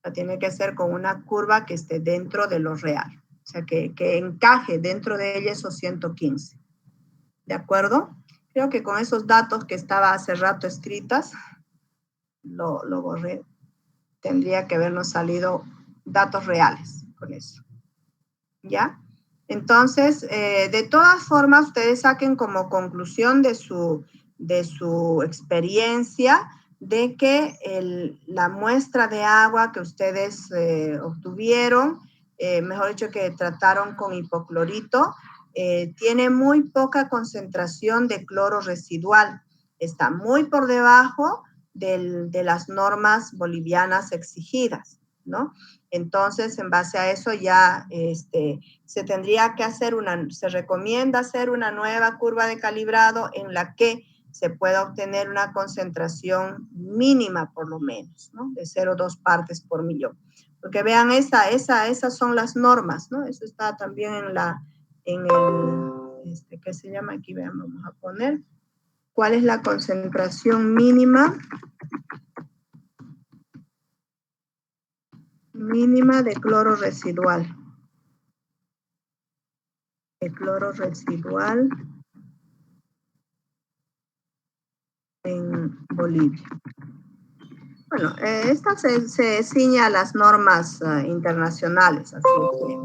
sea, tiene que ser con una curva que esté dentro de lo real. O sea, que encaje dentro de ella esos 115. ¿De acuerdo? Creo que con esos datos que estaba hace rato escritas, lo borré. Tendría que habernos salido datos reales con eso. ¿Ya? Entonces, de todas formas, ustedes saquen como conclusión de su experiencia de que la muestra de agua que ustedes obtuvieron, mejor dicho, que trataron con hipoclorito, tiene muy poca concentración de cloro residual. Está muy por debajo de las normas bolivianas exigidas, ¿no? Entonces, en base a eso ya se tendría que hacer se recomienda hacer una nueva curva de calibrado en la que se pueda obtener una concentración mínima, por lo menos, ¿no? De 0,2 partes por millón. Porque vean, esas son las normas, ¿no? Eso está también ¿qué se llama? Aquí, vean, vamos a poner. ¿Cuál es la concentración mínima? Mínima de cloro residual. De cloro residual en Bolivia. Bueno, esta se ciña a las normas internacionales, así que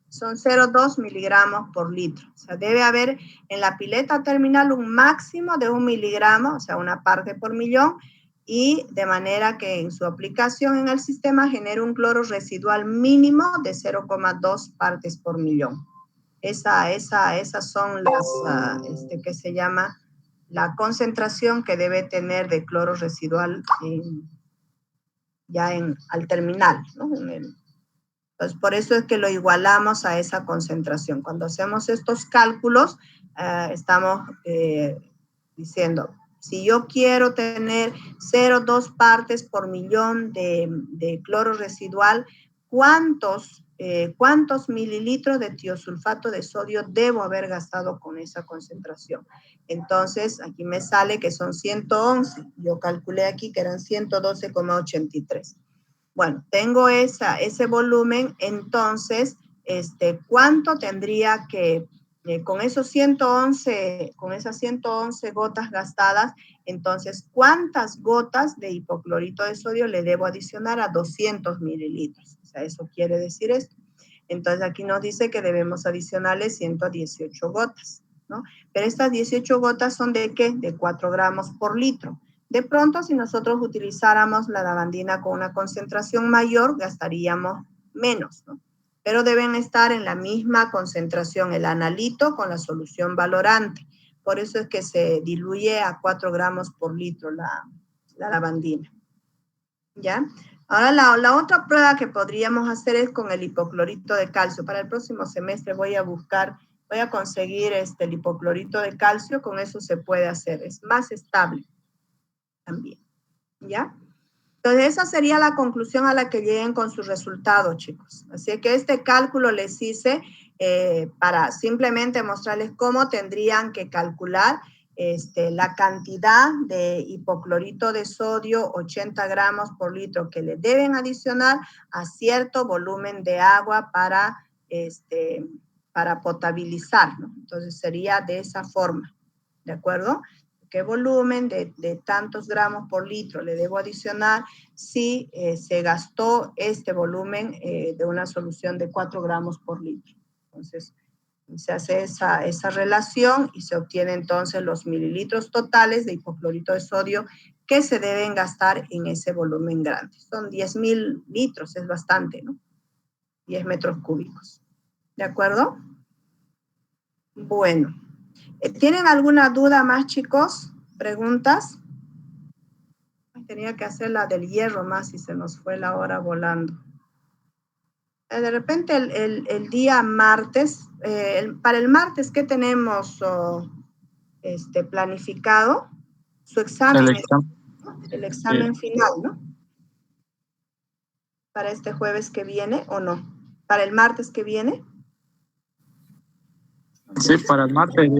son 0,2 miligramos por litro. O sea, debe haber en la pileta terminal un máximo de 1 miligramo, o sea, una parte por millón, y de manera que en su aplicación en el sistema genere un cloro residual mínimo de 0,2 partes por millón. Esas son las, ¿qué se llama? La concentración que debe tener de cloro residual ya al terminal, ¿no? Entonces, por eso es que lo igualamos a esa concentración. Cuando hacemos estos cálculos, estamos diciendo, si yo quiero tener 0,2 partes por millón de cloro residual, ¿cuántos mililitros de tiosulfato de sodio debo haber gastado con esa concentración? Entonces, aquí me sale que son 111. Yo calculé aquí que eran 112,83. Bueno, tengo ese volumen, entonces, ¿cuánto tendría que, con esas 111 gotas gastadas, entonces, ¿cuántas gotas de hipoclorito de sodio le debo adicionar a 200 mililitros? O sea, eso quiere decir esto. Entonces, aquí nos dice que debemos adicionarle 118 gotas, ¿no? Pero estas 18 gotas son ¿de qué? De 4 gramos por litro. De pronto, si nosotros utilizáramos la lavandina con una concentración mayor, gastaríamos menos, ¿no? Pero deben estar en la misma concentración el analito con la solución valorante. Por eso es que se diluye a 4 gramos por litro la lavandina. ¿Ya? Ahora, la otra prueba que podríamos hacer es con el hipoclorito de calcio. Para el próximo semestre voy a conseguir el hipoclorito de calcio, con eso se puede hacer, es más estable también, ¿ya? Entonces, esa sería la conclusión a la que lleguen con sus resultados, chicos. Así que este cálculo les hice para simplemente mostrarles cómo tendrían que calcular la cantidad de hipoclorito de sodio, 80 gramos por litro, que le deben adicionar a cierto volumen de agua para potabilizar, ¿no? Entonces, sería de esa forma, ¿de acuerdo? ¿Qué volumen de tantos gramos por litro le debo adicionar si se gastó este volumen de una solución de 4 gramos por litro? Entonces, se hace esa relación y se obtiene entonces los mililitros totales de hipoclorito de sodio que se deben gastar en ese volumen grande. Son 10,000 litros, es bastante, ¿no? 10 metros cúbicos. ¿De acuerdo? Bueno. ¿Tienen alguna duda más, chicos? ¿Preguntas? Tenía que hacer la del hierro más y se nos fue la hora volando. De repente el día martes, para el martes, ¿qué tenemos planificado? Su examen. El examen final, ¿no? Para este jueves que viene, ¿o no? ¿Para el martes que viene? Sí, para el martes.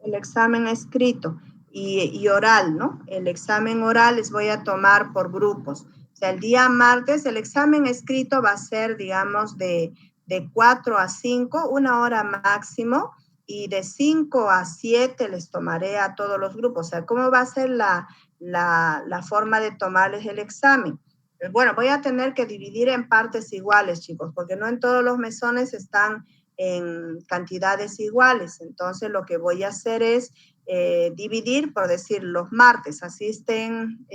El examen escrito y oral, ¿no? El examen oral les voy a tomar por grupos. O sea, el día martes el examen escrito va a ser, digamos, de 4 a 5, 1 hora máximo, y de 5 a 7 les tomaré a todos los grupos. O sea, ¿cómo va a ser la forma de tomarles el examen? Bueno, voy a tener que dividir en partes iguales, chicos, porque no en todos los mesones están en cantidades iguales. Entonces, lo que voy a hacer es dividir, por decir, los martes asisten,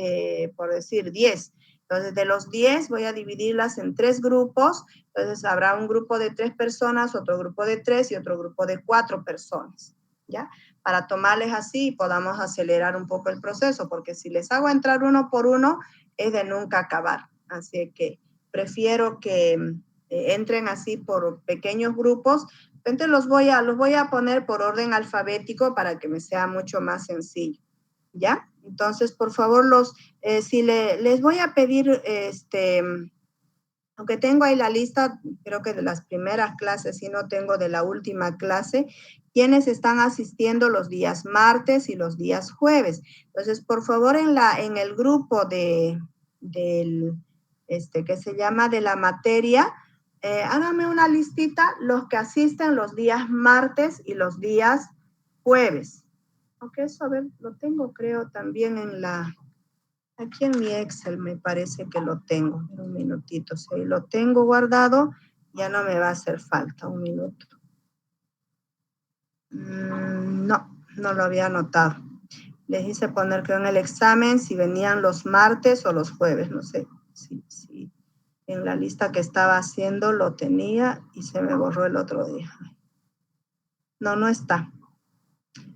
por decir, 10. Entonces, de los 10 voy a dividirlas en 3 grupos. Entonces, habrá un grupo de 3 personas, otro grupo de 3 y otro grupo de 4 personas, ¿ya? Para tomarles así y podamos acelerar un poco el proceso, porque si les hago entrar uno por uno, es de nunca acabar. Así que prefiero que entren así por pequeños grupos. Entonces los voy a poner por orden alfabético para que me sea mucho más sencillo, ¿ya? Entonces, por favor, si les voy a pedir, aunque tengo ahí la lista, creo que de las primeras clases, si no tengo de la última clase, quienes están asistiendo los días martes y los días jueves. Entonces, por favor, en el grupo que se llama de la materia, háganme una listita, los que asisten los días martes y los días jueves. Aunque eso, a ver, lo tengo creo también aquí en mi Excel me parece que lo tengo. Un minutito, si lo tengo guardado, ya no me va a hacer falta, un minuto. No lo había anotado. Les hice poner creo en el examen si venían los martes o los jueves, no sé si en la lista que estaba haciendo lo tenía y se me borró el otro día. No está.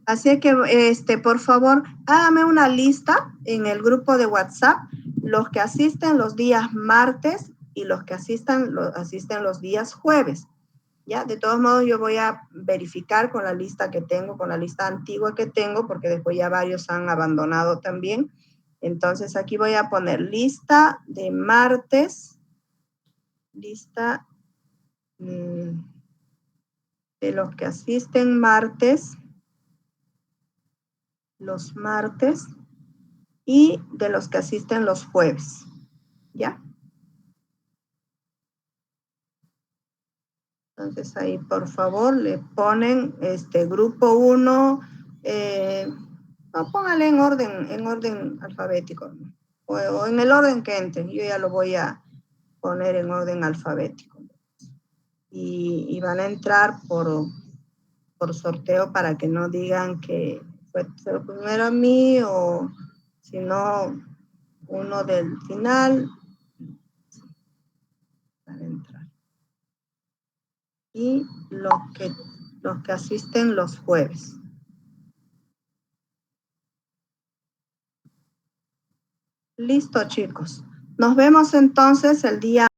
Así es que, por favor, hágame una lista en el grupo de WhatsApp, los que asisten los días martes y los que asisten los días jueves. ¿Ya? De todos modos, yo voy a verificar con la lista que tengo, con la lista antigua que tengo, porque después ya varios han abandonado también. Entonces, aquí voy a poner lista de martes, lista de los que asisten martes, los martes, y de los que asisten los jueves, ¿ya? Entonces ahí, por favor, le ponen grupo 1, no, póngale en orden alfabético, o en el orden que entre. Yo ya lo voy a poner en orden alfabético. Y van a entrar por sorteo para que no digan que fue primero a mí o si no uno del final. Van a entrar. Y los que asisten los jueves. Listo, chicos. Nos vemos entonces el día